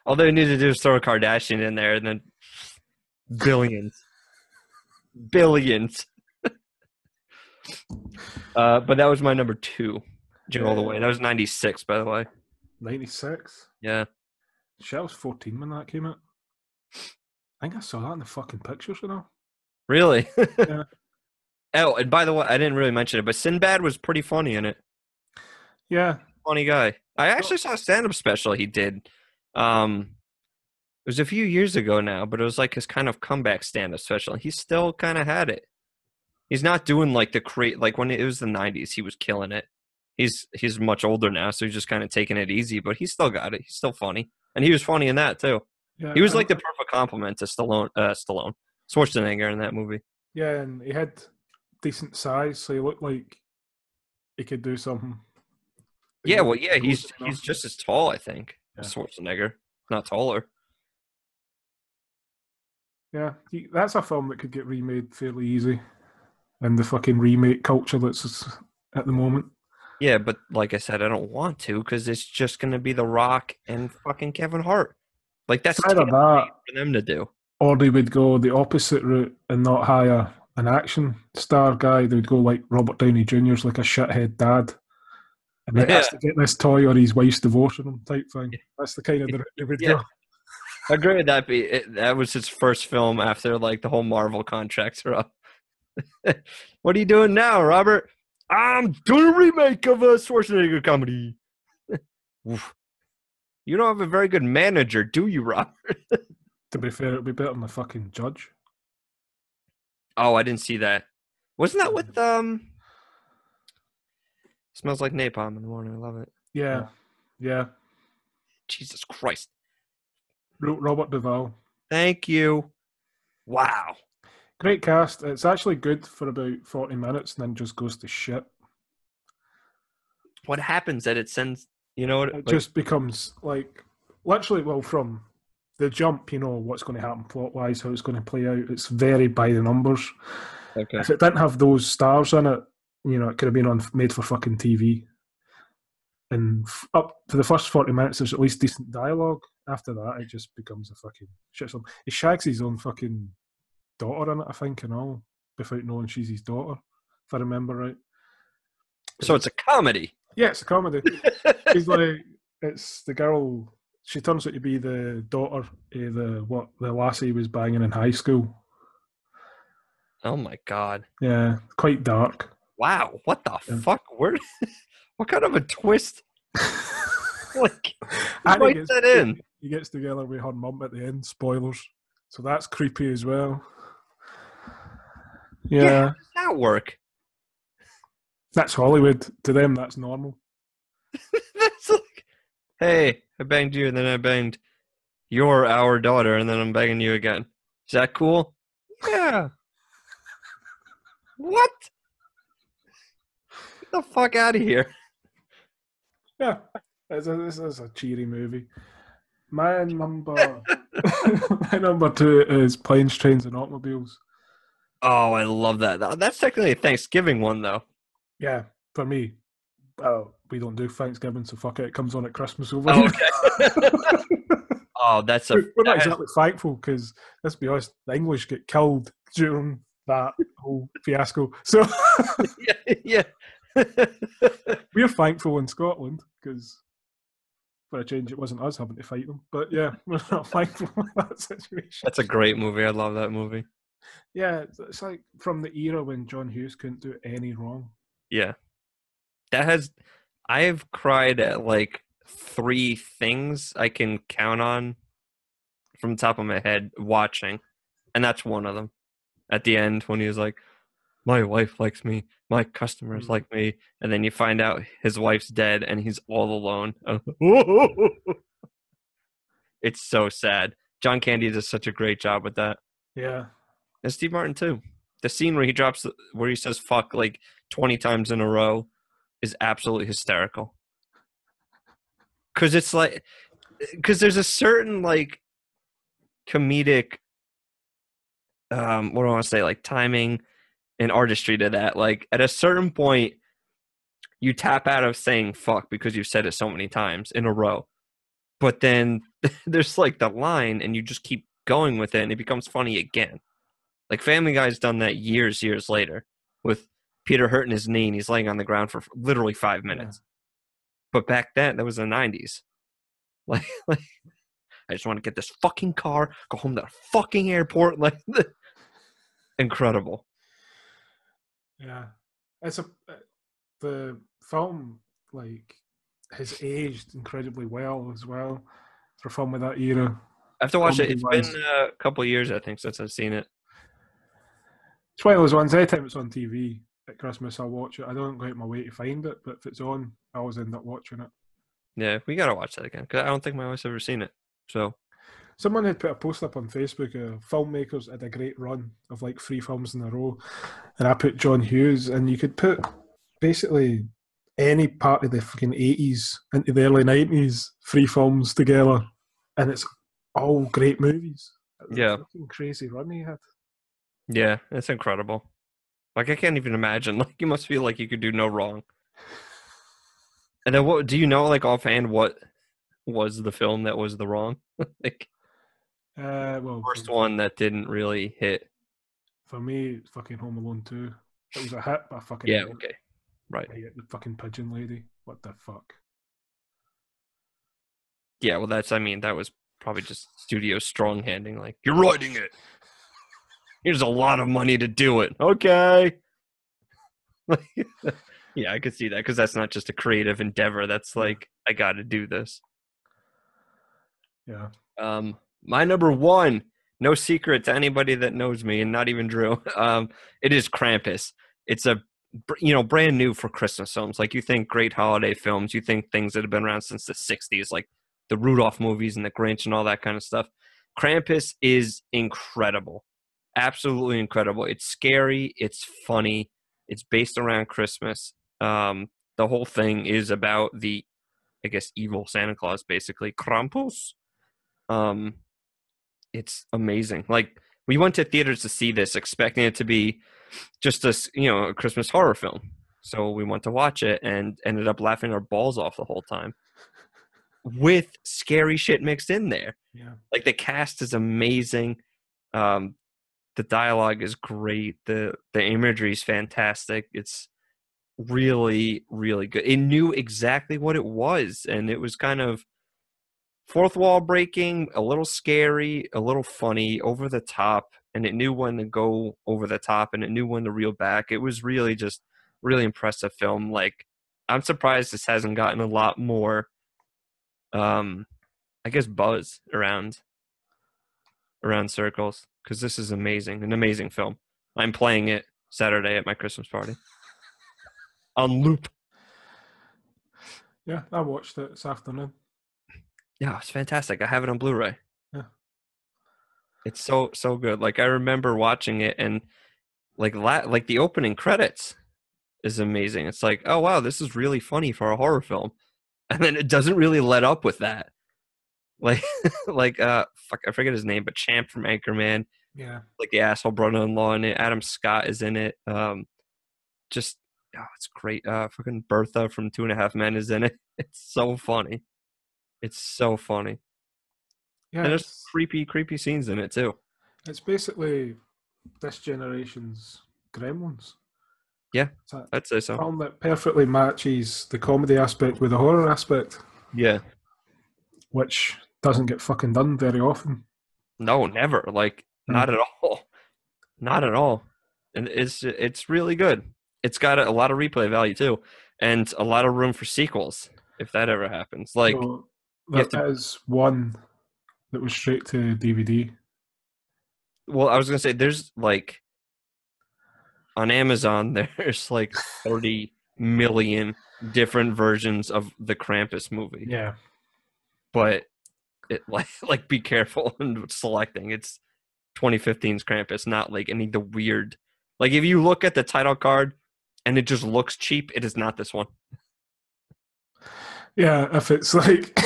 All they need to do is throw a Kardashian in there and then billions. Billions. But that was my number 2. Jingle All the Way. That was 96, by the way. 96? Yeah. Shit, I was 14 when that came out. I think I saw that in the fucking pictures, you know? Really? Yeah. Oh, and by the way, I didn't really mention it, but Sinbad was pretty funny in it. Yeah. Funny guy. I actually saw a stand-up special he did. It was a few years ago now, but it was like his kind of comeback stand-up special. He still kind of had it. He's not doing like like when it was the 90s, he was killing it. He's much older now, so he's just kind of taking it easy, but he's still got it. He's still funny. And he was funny in that too. Yeah, he was like the perfect complement to Schwarzenegger in that movie. Yeah, and he had decent size, so he looked like he could do something. Yeah, well, yeah, he's just as tall, I think, as Schwarzenegger. Not taller. Yeah, that's a film that could get remade fairly easy. And the fucking remake culture that's at the moment. Yeah, but like I said, I don't want to because it's just going to be The Rock and fucking Kevin Hart. Like, that's either that for them to do. Or they would go the opposite route and not hire an action star guy. They would go like Robert Downey Jr.'s like a shithead dad. And he has to get this toy or his wife's divorcing him type thing. That's the kind of the route they would go. I agree with that. That was his first film after like the whole Marvel contracts are up. What are you doing now, Robert? I'm doing a remake of a Schwarzenegger comedy. You don't have a very good manager, do you, Robert? To be fair, it would be better than the fucking Judge. Oh, I didn't see that. Wasn't that with Smells Like Napalm in the Morning? I love it. Yeah. Jesus Christ. Robert Duvall. Thank you. Wow. Great cast. It's actually good for about 40 minutes and then just goes to shit. What happens that it sends, you know? It just becomes like, literally, well, from the jump, you know what's going to happen plot-wise, how it's going to play out. It's very by the numbers. Okay. If it didn't have those stars in it, you know, it could have been made for fucking TV. And up to the first 40 minutes, there's at least decent dialogue. After that, it just becomes a fucking shitstorm. He shags his own fucking daughter in it, I think, and all, without knowing she's his daughter, if I remember right. So it's a comedy. Yeah, it's a comedy. It's the girl. She turns out to be the daughter of the lassie he was banging in high school. Oh my god. Yeah, quite dark. Wow, what the fuck? What kind of a twist? Like, who gets that in? He gets together with her mum at the end. Spoilers. So that's creepy as well. Yeah. How does that work? That's Hollywood. To them, that's normal. That's like, hey, I banged you, and then I banged our daughter, and then I'm banging you again. Is that cool? Yeah. What? Get the fuck out of here. Yeah. This is a cheery movie. My number 2 is Planes, Trains, and Automobiles. Oh, I love that. That's technically a Thanksgiving one, though. Yeah, for me. We don't do Thanksgiving, so fuck it. It comes on at Christmas over here. Okay. Oh, we're not exactly thankful because, let's be honest, the English get killed during that whole fiasco. So yeah. we're thankful in Scotland because for a change, it wasn't us having to fight them. But yeah, we're not thankful for that situation. That's a great movie. I love that movie. Yeah, it's like from the era when John Hughes couldn't do any wrong. Yeah. I've cried at like 3 things I can count on from the top of my head watching. And that's one of them. At the end when he was like, my wife likes me, my customers like me, and then you find out his wife's dead and he's all alone. It's so sad. John Candy does such a great job with that. Yeah. And Steve Martin too. The scene where he says fuck like 20 times in a row is absolutely hysterical. Because there's a certain like comedic what do I want to say, like timing and artistry to that. Like at a certain point you tap out of saying fuck because you've said it so many times in a row, but then there's like the line and you just keep going with it and it becomes funny again. Like Family Guy's done that years later with Peter hurting his knee and he's laying on the ground for literally 5 minutes. But back then, that was the 90s. Like I just want to get this fucking car, go home to the fucking airport. Like, incredible. Yeah, the film like has aged incredibly well as well for a film of that era. I have to watch it. It's been a couple of years, I think, since I've seen it. It's one of those ones. Anytime it's on TV at Christmas, I'll watch it. I don't go out my way to find it, but if it's on, I always end up watching it. Yeah, we gotta watch that again because I don't think my wife's ever seen it. So, someone had put a post up on Facebook. Filmmakers had a great run of like 3 films in a row, and I put John Hughes, and you could put basically any part of the fucking 80s into the early 90s, 3 films together, and it's all great movies. Yeah, fucking crazy run he had. Yeah, it's incredible. Like I can't even imagine. Like you must feel like you could do no wrong. And then what do you know, like offhand, what was the film that was the wrong? Like well, first one that didn't really hit. For me, fucking Home Alone 2. It was a hit, but I fucking yeah, okay, right. The fucking pigeon lady. What the fuck? Yeah, well, that was probably just studio strong handing. Like you're writing it. Here's a lot of money to do it. Okay. Yeah, I could see that because that's not just a creative endeavor. That's like, I got to do this. Yeah. My number 1, no secret to anybody that knows me, and not even Drew. It is Krampus. It's a brand new for Christmas films. Like you think great holiday films, you think things that have been around since the 60s, like the Rudolph movies and the Grinch and all that kind of stuff. Krampus is incredible. Absolutely incredible. It's scary. It's funny. It's based around Christmas. The whole thing is about the, I guess, evil Santa Claus, basically. Krampus. It's amazing. Like, we went to theaters to see this, expecting it to be just a Christmas horror film. So we went to watch it and ended up laughing our balls off the whole time with scary shit mixed in there. Yeah. Like, the cast is amazing. The dialogue is great. The imagery is fantastic. It's really, really good. It knew exactly what it was, and it was kind of fourth wall breaking, a little scary, a little funny, over the top, and it knew when to go over the top, and it knew when to reel back. It was really just really impressive film. Like, I'm surprised this hasn't gotten a lot more, I guess, buzz around circles, because this is amazing, an amazing film. I'm playing it Saturday at my Christmas party on loop. Yeah, I watched it this afternoon. Yeah, it's fantastic. I have it on Blu-ray. Yeah, it's so good. Like I remember watching it, and like the opening credits is amazing. It's like, oh wow, this is really funny for a horror film, and then it doesn't really let up with that. Like fuck, I forget his name, but Champ from Anchorman. Yeah, like the asshole brother-in-law in it. Adam Scott is in it. It's great. Fucking Bertha from 2.5 Men is in it. It's so funny. It's so funny. Yeah, and there's creepy scenes in it too. It's basically this generation's Gremlins. Yeah, It's a I'd say so. film that perfectly matches the comedy aspect with the horror aspect, Yeah. which doesn't get fucking done very often. No, never. Like, not at all. Not at all. And it's really good. It's got a lot of replay value too, and a lot of room for sequels if that ever happens. Like, So you have there to. is one that was straight to DVD. Well, I was gonna say there's like on Amazon there's like 30 million different versions of the Krampus movie. Yeah. But it like be careful in selecting. It's 2015's Krampus, not like any of the weird. Like if you look at the title card and it just looks cheap, it is not this one. Yeah, if it's like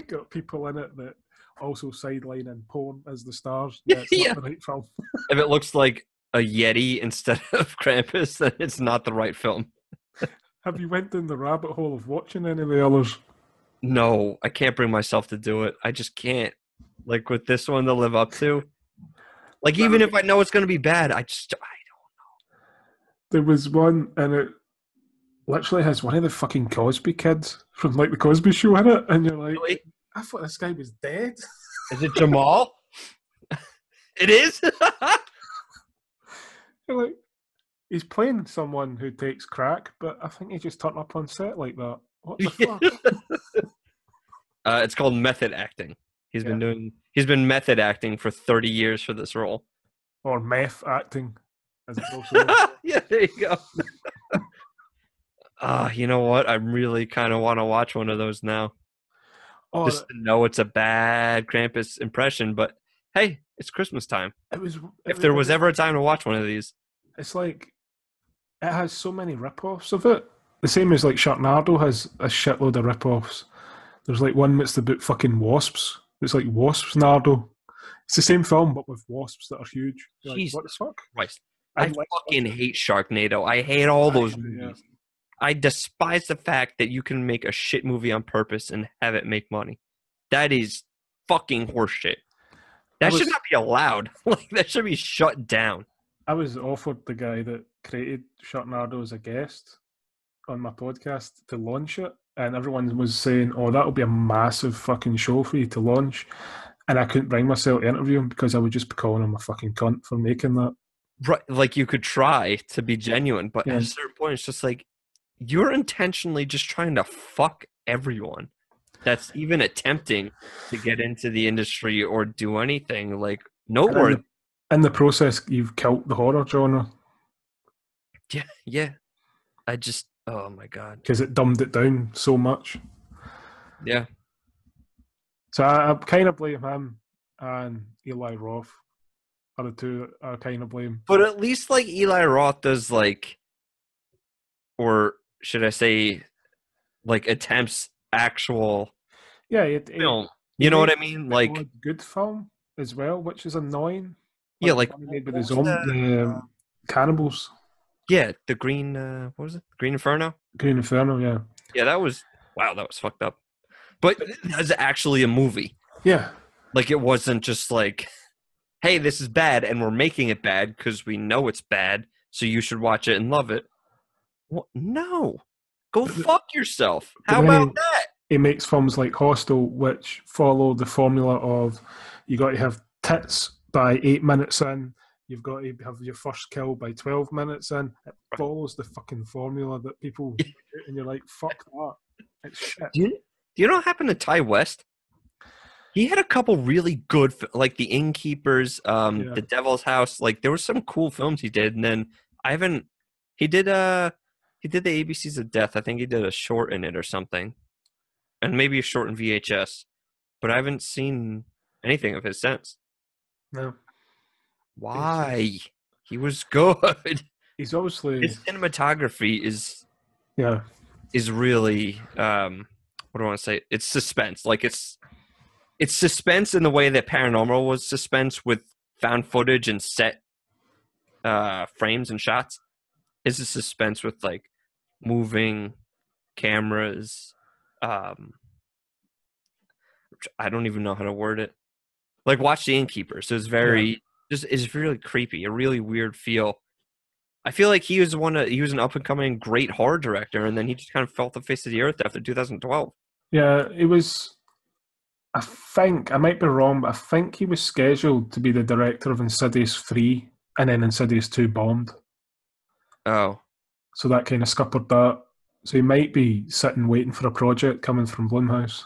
got people in it that also sidelining porn as the stars, yeah, it's not the right film. If it looks like a Yeti instead of Krampus, then it's not the right film. Have you went down the rabbit hole of watching any of the others? No, I can't bring myself to do it. I just can't. Like with this one to live up to. Like even if I know it's going to be bad, I don't know. There was one, and it literally has one of the fucking Cosby kids from like the Cosby Show in it, and you're like, Really? I thought this guy was dead. Is it Jamal? It is? You're like, he's playing someone who takes crack, but I think he just turned up on set like that. What the fuck? It's called method acting. He's been method acting for 30 years for this role. Or meth acting, as it's also Yeah, there you go. You know what? I really kind of want to watch one of those now. Oh, just to know it's a bad Krampus impression, but hey, it's Christmas time. If there was ever a time to watch one of these. It's like, it has so many rip-offs of it. The same as like Sharknado has a shitload of rip-offs. There's like one that's about fucking wasps. It's like Wasps Nardo. It's the same film, but with wasps that are huge. You're like, what the fuck? Christ. I fucking hate Sharknado. I hate all those movies. I despise the fact that you can make a shit movie on purpose and have it make money. That is fucking horseshit. That should not be allowed. Like that should be shut down. I was offered the guy that created Sharknado as a guest on my podcast to launch it, and everyone was saying, "Oh, that'll be a massive fucking show for you to launch," and I couldn't bring myself to interview him because I would just be calling him a fucking cunt for making that. Right, like you could try to be genuine, but at a certain point, it's just like you're intentionally just trying to fuck everyone that's even attempting to get into the industry or do anything like noteworthy. In the process, you've killed the horror genre. Yeah. I just, oh my god, because it dumbed it down so much. Yeah. So I kind of blame him and Eli Roth are the two I kind of blame. But at least like Eli Roth does like, or should I say, like attempts actual film. You know what I mean? Like a good film as well, which is annoying. Yeah, like made with the cannibals. Yeah, the Green, what was it? Green Inferno? Green Inferno, yeah. Yeah, that was fucked up. But that's actually a movie. Yeah. Like, it wasn't just like, hey, this is bad, and we're making it bad because we know it's bad, so you should watch it and love it. What? No. Go fuck yourself. How about that? He makes films like Hostel, which follow the formula of you got to have tits by 8 minutes in, you've got to have your first kill by 12 minutes in. It follows the fucking formula that people do, and you're like, fuck that. It's shit. Do you know what happened to Ty West? He had a couple really good, like The Innkeepers, The Devil's House. Like there were some cool films he did, and then he did the ABCs of Death. I think he did a short in it or something, and maybe a short in VHS. But I haven't seen anything of his since. No. Why? He was good. He's obviously his cinematography is really what do I want to say? It's suspense. Like it's suspense in the way that Paranormal was suspense with found footage and set frames and shots. It's a suspense with like moving cameras. I don't even know how to word it. Like watch The Innkeepers. It was very just is really creepy, a really weird feel. I feel like he was an up and coming great horror director, and then he just kind of fell off the face of the earth after 2012. Yeah, it was. I think I might be wrong, but I think he was scheduled to be the director of Insidious 3, and then Insidious 2 bombed. Oh, so that kind of scuppered that. So he might be sitting waiting for a project coming from Blumhouse.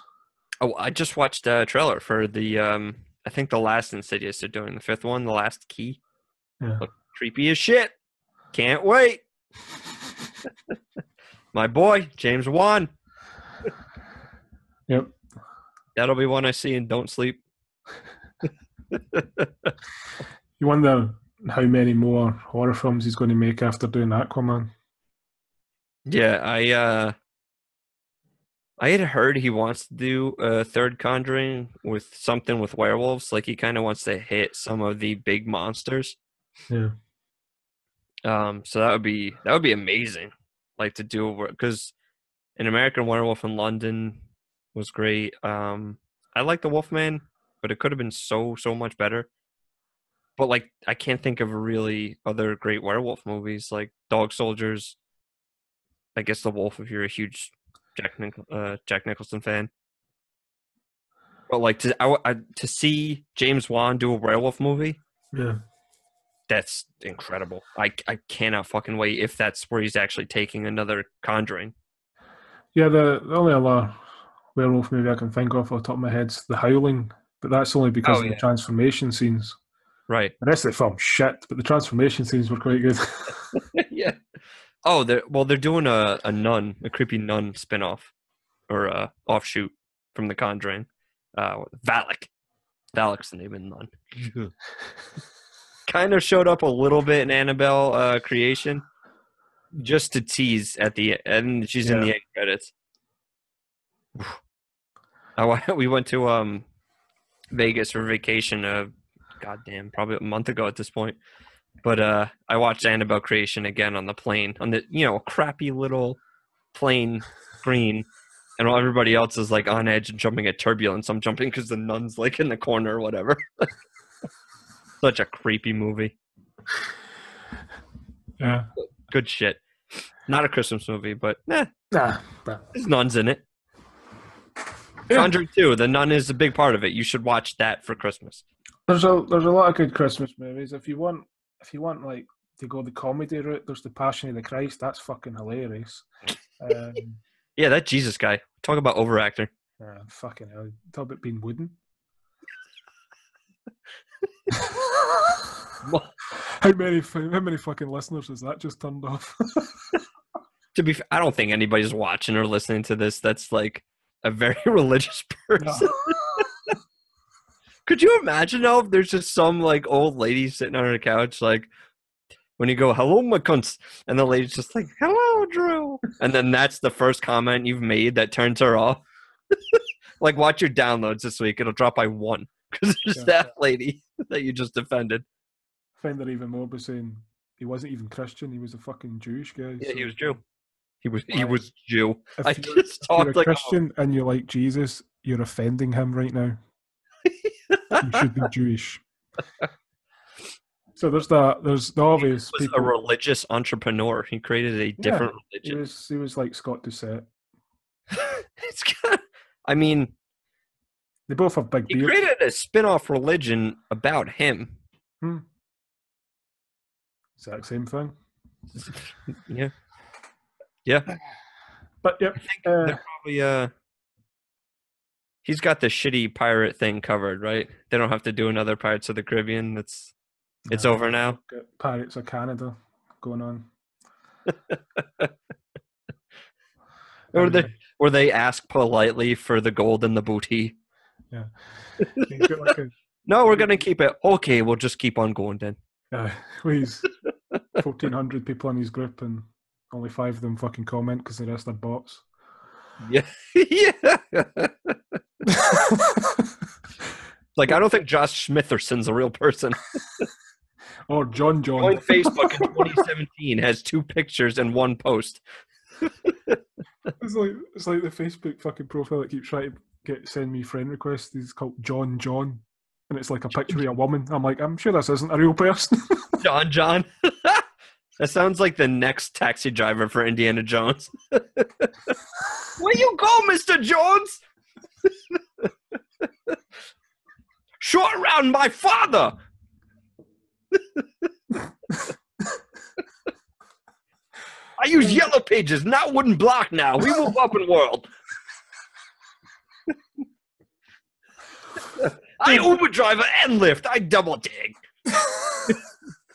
oh, I just watched a trailer for the I think the last Insidious they're doing, the fifth one, the last key. Yeah. Look creepy as shit. Can't wait. My boy, James Wan. Yep. That'll be one I see and don't sleep. You wonder how many more horror films he's going to make after doing Aquaman. Yeah, I had heard he wants to do a third Conjuring with something with werewolves. Like he kind of wants to hit some of the big monsters. Yeah. So that would be amazing. Like to do, because An American Werewolf in London was great. I like The Wolfman, but it could have been so much better. But like I can't think of really other great werewolf movies like Dog Soldiers. I guess The Wolf if you're a huge Jack Nicholson fan. But like to see James Wan do a werewolf movie, Yeah. that's incredible. I cannot fucking wait if that's where he's actually taking another Conjuring. Yeah, the only other werewolf movie I can think of off the top of my head is The Howling, but that's only because of the transformation scenes. Right. The rest of the film shit, but the transformation scenes were quite good. Yeah. Oh, they're doing a creepy nun spin-off or offshoot from The Conjuring. Valak. Valak's the name of the nun. Kind of showed up a little bit in Annabelle Creation, just to tease at the end. She's in the end credits. We went to Vegas for vacation. Goddamn, probably a month ago at this point. But I watched Annabelle Creation again on the plane, on the a crappy little plane screen, and while everybody else is like on edge and jumping at turbulence, I'm jumping because the nun's like in the corner or whatever. Such a creepy movie. Yeah, good shit. Not a Christmas movie, but nah, there's nuns in it. Yeah. Conjuring 2, the nun is a big part of it. You should watch that for Christmas. There's a lot of good Christmas movies. If you want like to go the comedy route, there's The Passion of the Christ. That's fucking hilarious. Yeah, that Jesus guy. Talk about overactor. Fucking hell. Talk about being wooden. How many fucking listeners has that just turned off? To be fair, I don't think anybody's watching or listening to this that's like a very religious person. No. Could you imagine though if there's just some like old lady sitting on her couch, like when you go, "Hello, my cunts," and the lady's just like, "Hello, Drew," and then that's the first comment you've made that turns her off. Like, watch your downloads this week; it'll drop by 1 because there's that lady that you just defended. I find that even more by saying he wasn't even Christian; he was a fucking Jewish guy. Yeah, he was Jew. He was Jew. If you're a Christian and you like Jesus, you're offending him right now. You should be Jewish. So there's the obvious. He was a religious entrepreneur. He created a different religion. He was like Scott Doucette. It's kind of, I mean, they both have big beards. He created a spin-off religion about him. Exact same thing. Yeah. Yeah. But yep. I think they're probably he's got the shitty pirate thing covered, right? They don't have to do another Pirates of the Caribbean. It's over now. Pirates of Canada going on. Or they ask politely for the gold and the booty. Yeah. No, we're gonna keep it. Okay, we'll just keep on going then. He's 1,400 people in his group and only 5 of them fucking comment because the rest are bots. Yeah. Yeah. Like, I don't think Josh Smitherson's a real person. Or John. Join Facebook in 2017 has 2 pictures and 1 post. It's like the Facebook fucking profile that keeps trying to send me friend requests. He's called John. and it's like a picture of a woman. I'm like, I'm sure this isn't a real person. John. That sounds like the next taxi driver for Indiana Jones. Where you go, Mr. Jones? Short around my father. I use yellow pages, not wooden block now. We move up in world. I Uber driver and Lyft. I double dig.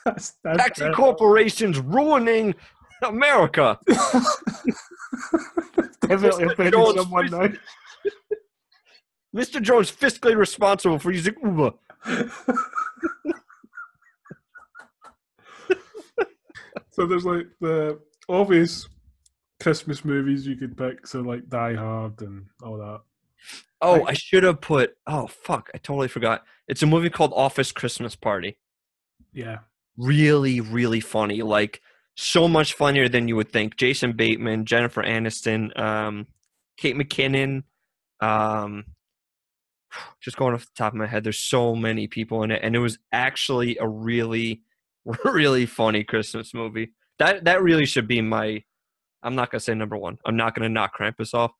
that's Taxi corporations ruining America. Definitely offended someone now. Mr. Jones fiscally responsible for using Uber. So there's like the obvious Christmas movies you could pick, so like Die Hard and all that. Oh, I should have put. Oh, fuck. I totally forgot. It's a movie called Office Christmas Party. Yeah. Really, really funny. Like, so much funnier than you would think. Jason Bateman, Jennifer Aniston, Kate McKinnon. Just going off the top of my head, there's so many people in it. And it was actually a really, really funny Christmas movie. That really should be my. I'm not going to say number one. I'm not going to knock Krampus off.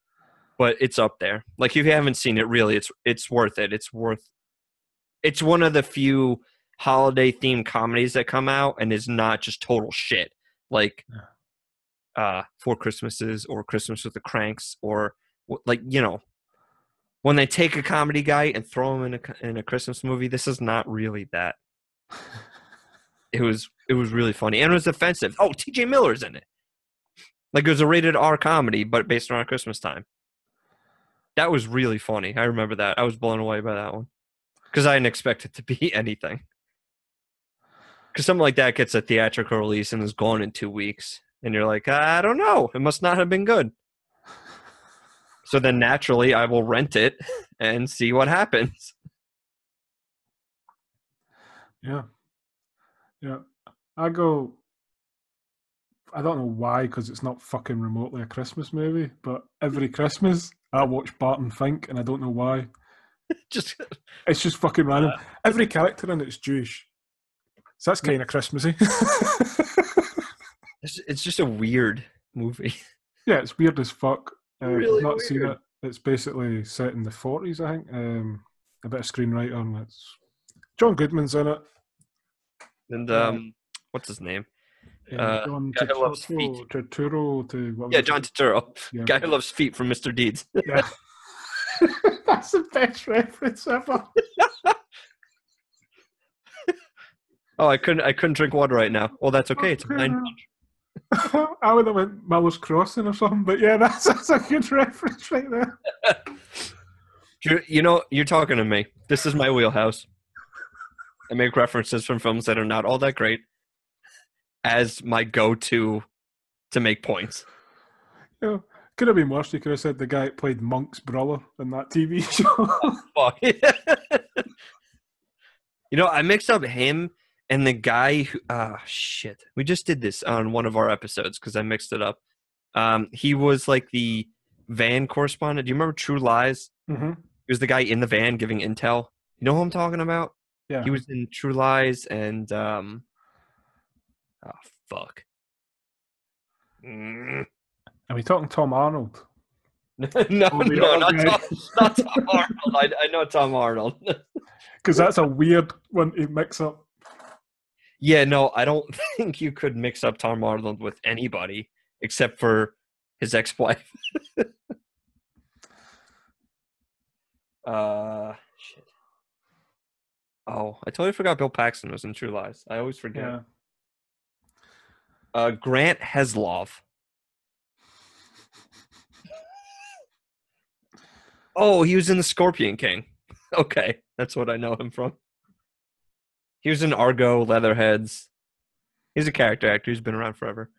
But it's up there. Like, if you haven't seen it, really, it's worth it. It's one of the few holiday-themed comedies that come out and is not just total shit. Like, Four Christmases or Christmas with the Cranks or, like, you know, when they take a comedy guy and throw him in a Christmas movie, this is not really that. It was really funny. And it was offensive. Oh, TJ Miller's in it. Like, it was a rated R comedy, but based around Christmas time. That was really funny. I remember that. I was blown away by that one. Because I didn't expect it to be anything. Because something like that gets a theatrical release and is gone in 2 weeks. And you're like, I don't know. It must not have been good. So then naturally, I will rent it and see what happens. Yeah. Yeah. I don't know why, because it's not fucking remotely a Christmas movie, but every Christmas I watch Barton Fink, and I don't know why. It's just fucking random. Every character in it's Jewish. So that's kind of Christmassy. It's just a weird movie. Yeah, it's weird as fuck. Really I've not weird. seen it. It's basically set in the 40s, I think. A bit of screenwriter, and it's John Goodman's in it. And what's his name? John Guy who loves feet. Turturro. Yeah, John Turturro. Yeah. Guy who loves feet from Mr. Deeds. Yeah. That's the best reference ever. Oh, I couldn't drink water right now. Well, that's okay. It's a blind punch. I would have went Miller's Crossing or something, but yeah, that's a good reference right there. You know, you're talking to me. This is my wheelhouse. I make references from films that are not all that great as my go-to to make points. Yeah, could have been worse. You could have said the guy that played Monk's brother in that TV show. Oh, fuck. You know, I mixed up him and the guy who... shit. We just did this on one of our episodes because I mixed it up. He was like the van correspondent. Do you remember True Lies? Mm-hmm. He was the guy in the van giving intel. You know who I'm talking about? Yeah. He was in True Lies and... oh, fuck. Are we talking Tom Arnold? No, not Tom Arnold. I know Tom Arnold. Because that's a weird one to mix up. Yeah, no, I don't think you could mix up Tom Arnold with anybody except for his ex-wife. Shit. Oh, I totally forgot Bill Paxton was in True Lies. I always forget. Yeah. Grant Heslov. Oh, he was in The Scorpion King. Okay, that's what I know him from. He was in Argo, Leatherheads. He's a character actor. He's been around forever.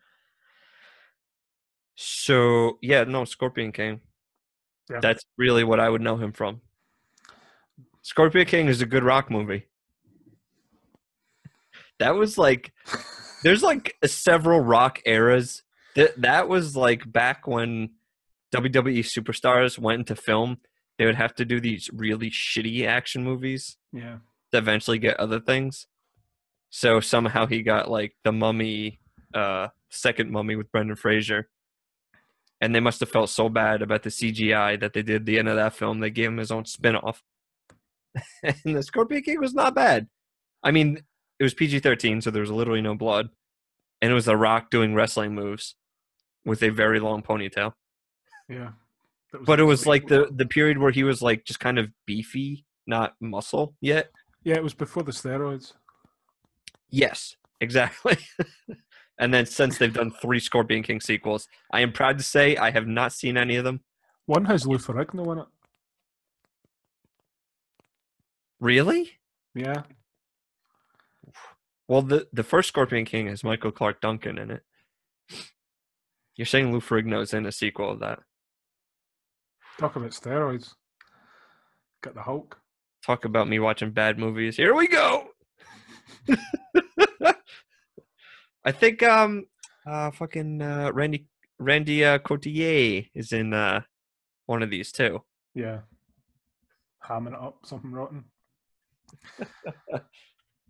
So, yeah, no, Scorpion King. Yeah. That's really what I would know him from. Scorpion King is a good rock movie. That was like... There's like several rock eras. That was like back when WWE superstars went into film. they would have to do these really shitty action movies Yeah. to eventually get other things. So somehow he got like the Mummy, second Mummy with Brendan Fraser. And they must have felt so bad about the CGI that they did the end of that film. They gave him his own spin-off. And the Scorpion King was not bad. I mean, it was PG-13, so there was literally no blood. And it was The Rock doing wrestling moves with a very long ponytail. Yeah. But it was like the period where he was like just kind of beefy, not muscle yet. Yeah, it was before the steroids. Yes, exactly. And then since they've done 3 Scorpion King sequels, I am proud to say I have not seen any of them. One has Lou Ferrigno in it. Really? Yeah. Well, the first Scorpion King has Michael Clark Duncan in it. You're saying Lou Ferrigno's in a sequel of that? Talk about steroids. Got the Hulk. Talk about me watching bad movies. Here we go. I think fucking Randy Cotier is in one of these too. Yeah. Hamming it up, something rotten.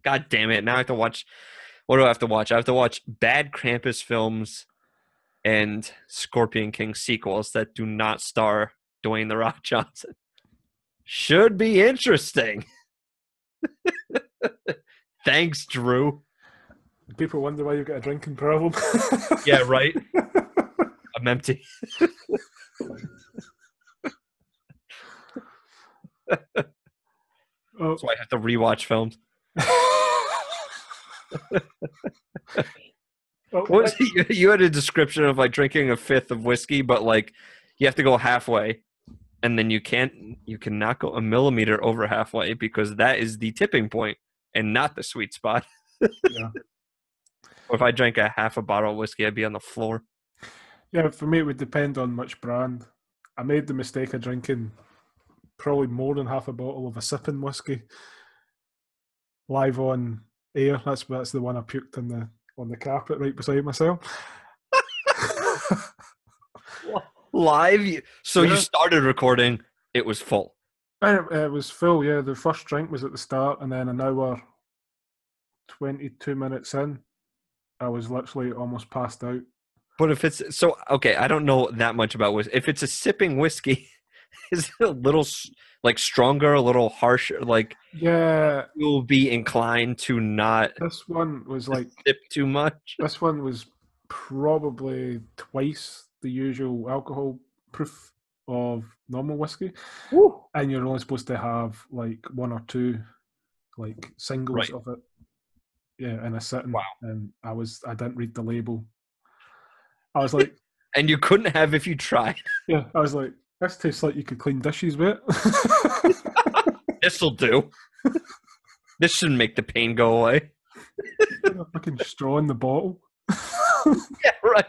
God damn it. Now I have to watch. What do I have to watch? I have to watch bad Krampus films and Scorpion King sequels that do not star Dwayne The Rock Johnson. Should be interesting. Thanks, Drew. People wonder why you've got a drinking problem. Yeah, right? I'm empty. That's why I have to rewatch films. What was it? You had a description of like drinking a fifth of whiskey, but like you have to go halfway, and then you cannot go a millimeter over halfway because that is the tipping point and not the sweet spot. Yeah. Or if I drank a half a bottle of whiskey, I'd be on the floor. Yeah, for me it would depend on which brand. I made the mistake of drinking probably more than half a bottle of a sipping whiskey live on air. That's the one I puked on the carpet right beside myself. Live? So Yeah. You started recording, it was full. It was full, yeah. The first drink was at the start, and then an hour, 22 minutes in, I was literally almost passed out. But if it's so, okay, I don't know that much about whiskey. If it's a sipping whiskey, is it a little like stronger, a little harsher? Like, yeah, you'll be inclined to not. This one was like sip too much. This one was probably twice the usual alcohol proof of normal whiskey. Woo. And you're only supposed to have like 1 or 2 like singles of it. Yeah, in a sitting. Wow. And I didn't read the label. I was like, and you couldn't have if you tried. Yeah, I was like, this tastes like you could clean dishes with it. This'll do. This shouldn't make the pain go away. A fucking straw in the bottle. Yeah, right.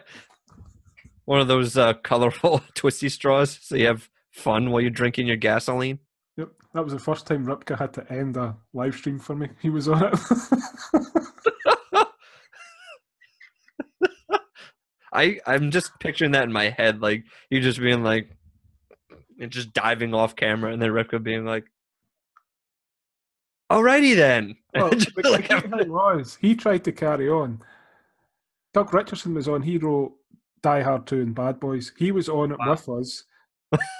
One of those colorful twisty straws, so you have fun while you're drinking your gasoline. Yep, that was the first time Ripka had to end a live stream for me. He was on it. I'm just picturing that in my head, like you just being like, and just diving off camera, and then Ripka being like, "Alrighty then." Well, Like, he tried to carry on. Doug Richardson was on. He wrote Die Hard 2 and Bad Boys. He was on it with us,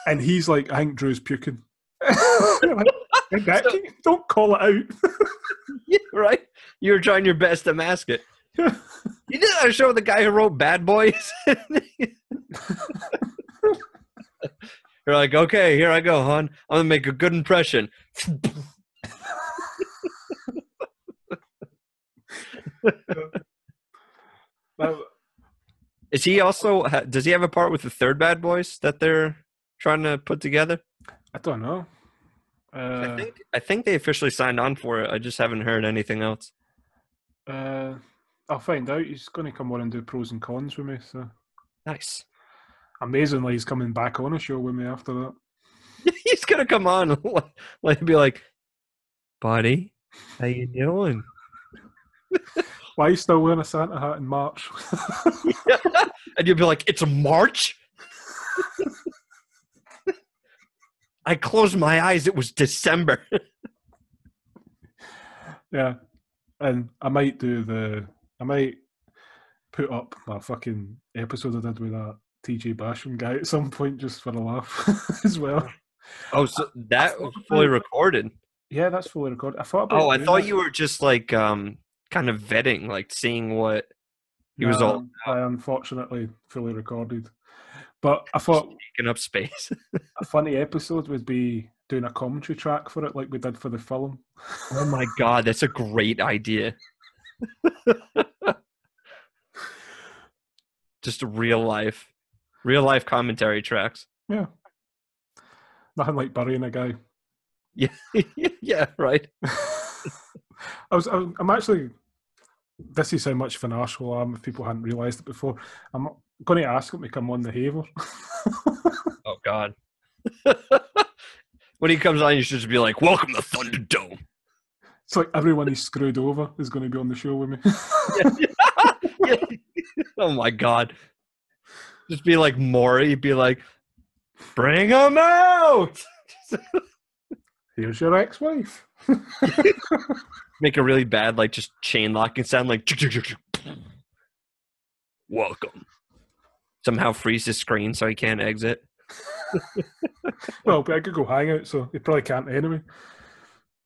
and he's like, "I think Drew's puking." Like, don't call it out. Yeah, right. You were trying your best to mask it. You did a show with the guy who wrote Bad Boys. You're like, okay, here I go, hon. I'm gonna make a good impression. Is he also? Does he have a part with the third Bad Boys that they're trying to put together? I don't know. I think they officially signed on for it. I just haven't heard anything else. I'll find out. He's going to come on and do pros and cons with me. So nice. Amazingly, he's coming back on a show with me after that. He's gonna come on, like be like, "Buddy, how you doing?" Why are you still wearing a Santa hat in March? And you'll be like, "It's a March." I closed my eyes. It was December. Yeah. And I might put up my fucking episode I did with that TJ Basham guy at some point just for a laugh as well. Oh, so that was fully recorded. Yeah, that's fully recorded. I thought about I thought you were just like kind of vetting, like seeing what he was all about. I unfortunately fully recorded. But I thought taking up space. a funny episode would be doing a commentary track for it like we did for the film. Oh my god, that's a great idea. Just real life commentary tracks. Yeah. Nothing like burying a guy. Yeah, yeah, right. I'm actually. This is how much of an arsehole I am. If people hadn't realised it before, I'm going to ask him to come on the Haver. Oh God! When he comes on, you should just be like, "Welcome to Thunderdome." It's like everyone he's screwed over is going to be on the show with me. Yeah. Oh my God! Just be like Maury. Be like, "Bring him out." Here's your ex-wife. Make a really bad, like, just chain locking sound, like, welcome. Somehow freeze his screen so he can't exit. Well, but I could go hang out, so he probably can't anyway.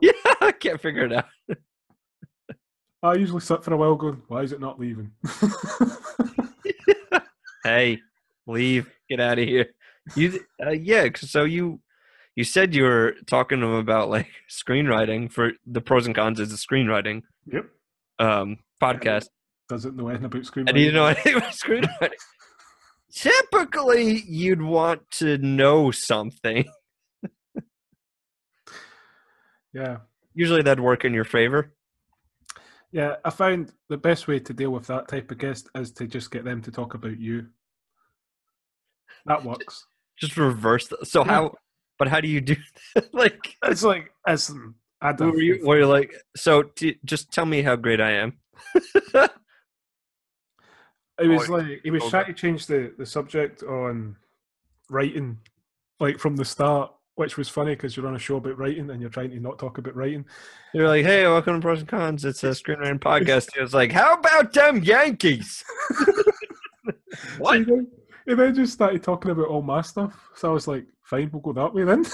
Yeah, I can't figure it out. I usually sit for a while going, why is it not leaving? Hey, leave. Get out of here. Yeah, so you said you were talking to him about like screenwriting for the pros and cons of the screenwriting. Yep. Podcast. Doesn't know anything about screenwriting. And you know anything about screenwriting? Typically, you'd want to know something. Yeah. Usually that'd work in your favor. Yeah, I found the best way to deal with that type of guest is to just get them to talk about you. That works. Just reverse. So yeah. How do you do that? Like, it's like, as were you like, so just tell me how great I am. It was like, he was trying to change the subject on writing, like from the start, which was funny because you're on a show about writing and you're trying to not talk about writing. You're like, hey, welcome to Pros and Cons. It's a screenwriting podcast. He was like, how about them Yankees? What? So he then just started talking about all my stuff. So I was like, fine, we'll go that way then.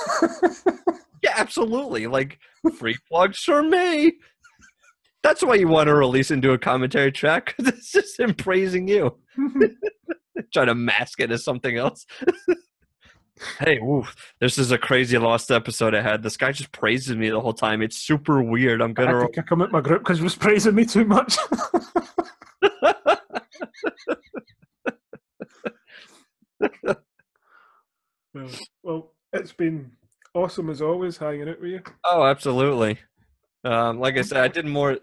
Yeah, absolutely. Like, free plugs for me. That's why you want to release into a commentary track, because it's just him praising you. Try to mask it as something else. Hey, this is a crazy lost episode I had. This guy just praises me the whole time. It's super weird. I'm going to kick him out my group because he was praising me too much. Well, it's been awesome as always hanging out with you. Oh, absolutely. Like I said, I did more.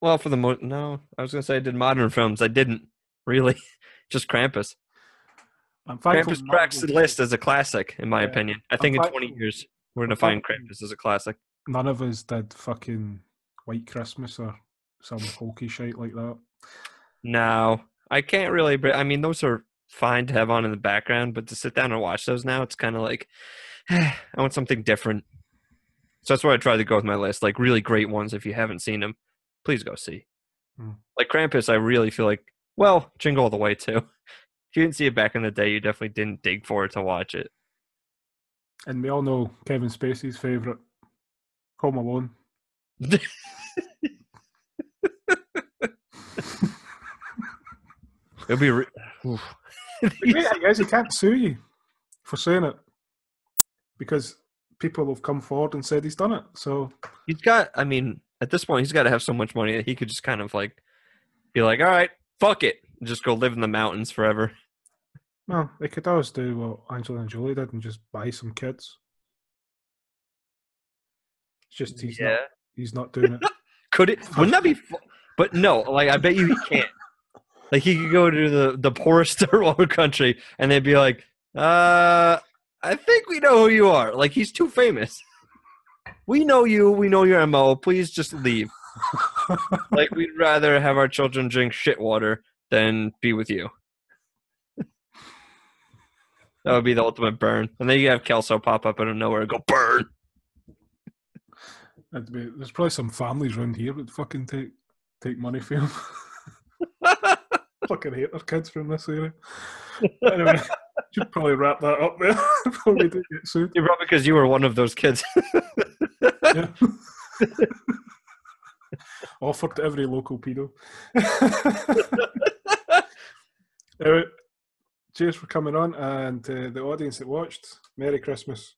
Well, for the no, I was going to say I did modern films. I didn't really. Just Krampus. Krampus cracks the list as a classic, in my opinion. I think in 20 years we're going to find Krampus as a classic. None of us did fucking White Christmas or some hokey shite like that. No, I can't really. I mean, those are fine to have on in the background, but to sit down and watch those now, it's kind of like, I want something different. So that's what I tried to go with my list. Like really great ones. If you haven't seen them, please go see. Like Krampus, I really feel like, well, Jingle All the Way too. If you didn't see it back in the day, you definitely didn't dig for it to watch it. And we all know Kevin Spacey's favourite, Home Alone. It'll be. Guys, he can't sue you for saying it because people have come forward and said he's done it. So he's got. I mean, at this point, he's got to have so much money that he could just kind of like be like, "All right, fuck it, and just go live in the mountains forever." Well, they could always do what Angelina Jolie did and just buy some kids. It's just he's not doing it. Could it? Wouldn't that be? But no, like I bet you he can't. Like he could go to the poorest third world country and they'd be like, I think we know who you are. Like he's too famous. We know you. We know your MO. Please just leave. Like we'd rather have our children drink shit water than be with you. That would be the ultimate burn. And then you have Kelso pop up out of nowhere and go, burn! There's probably some families around here that fucking take money for him. Fucking hate their kids from this area. Anyway, should probably wrap that up there before we do get sued. You're probably because you were one of those kids. Yeah. Offered to every local pedo. Anyway, cheers for coming on, and to the audience that watched, Merry Christmas.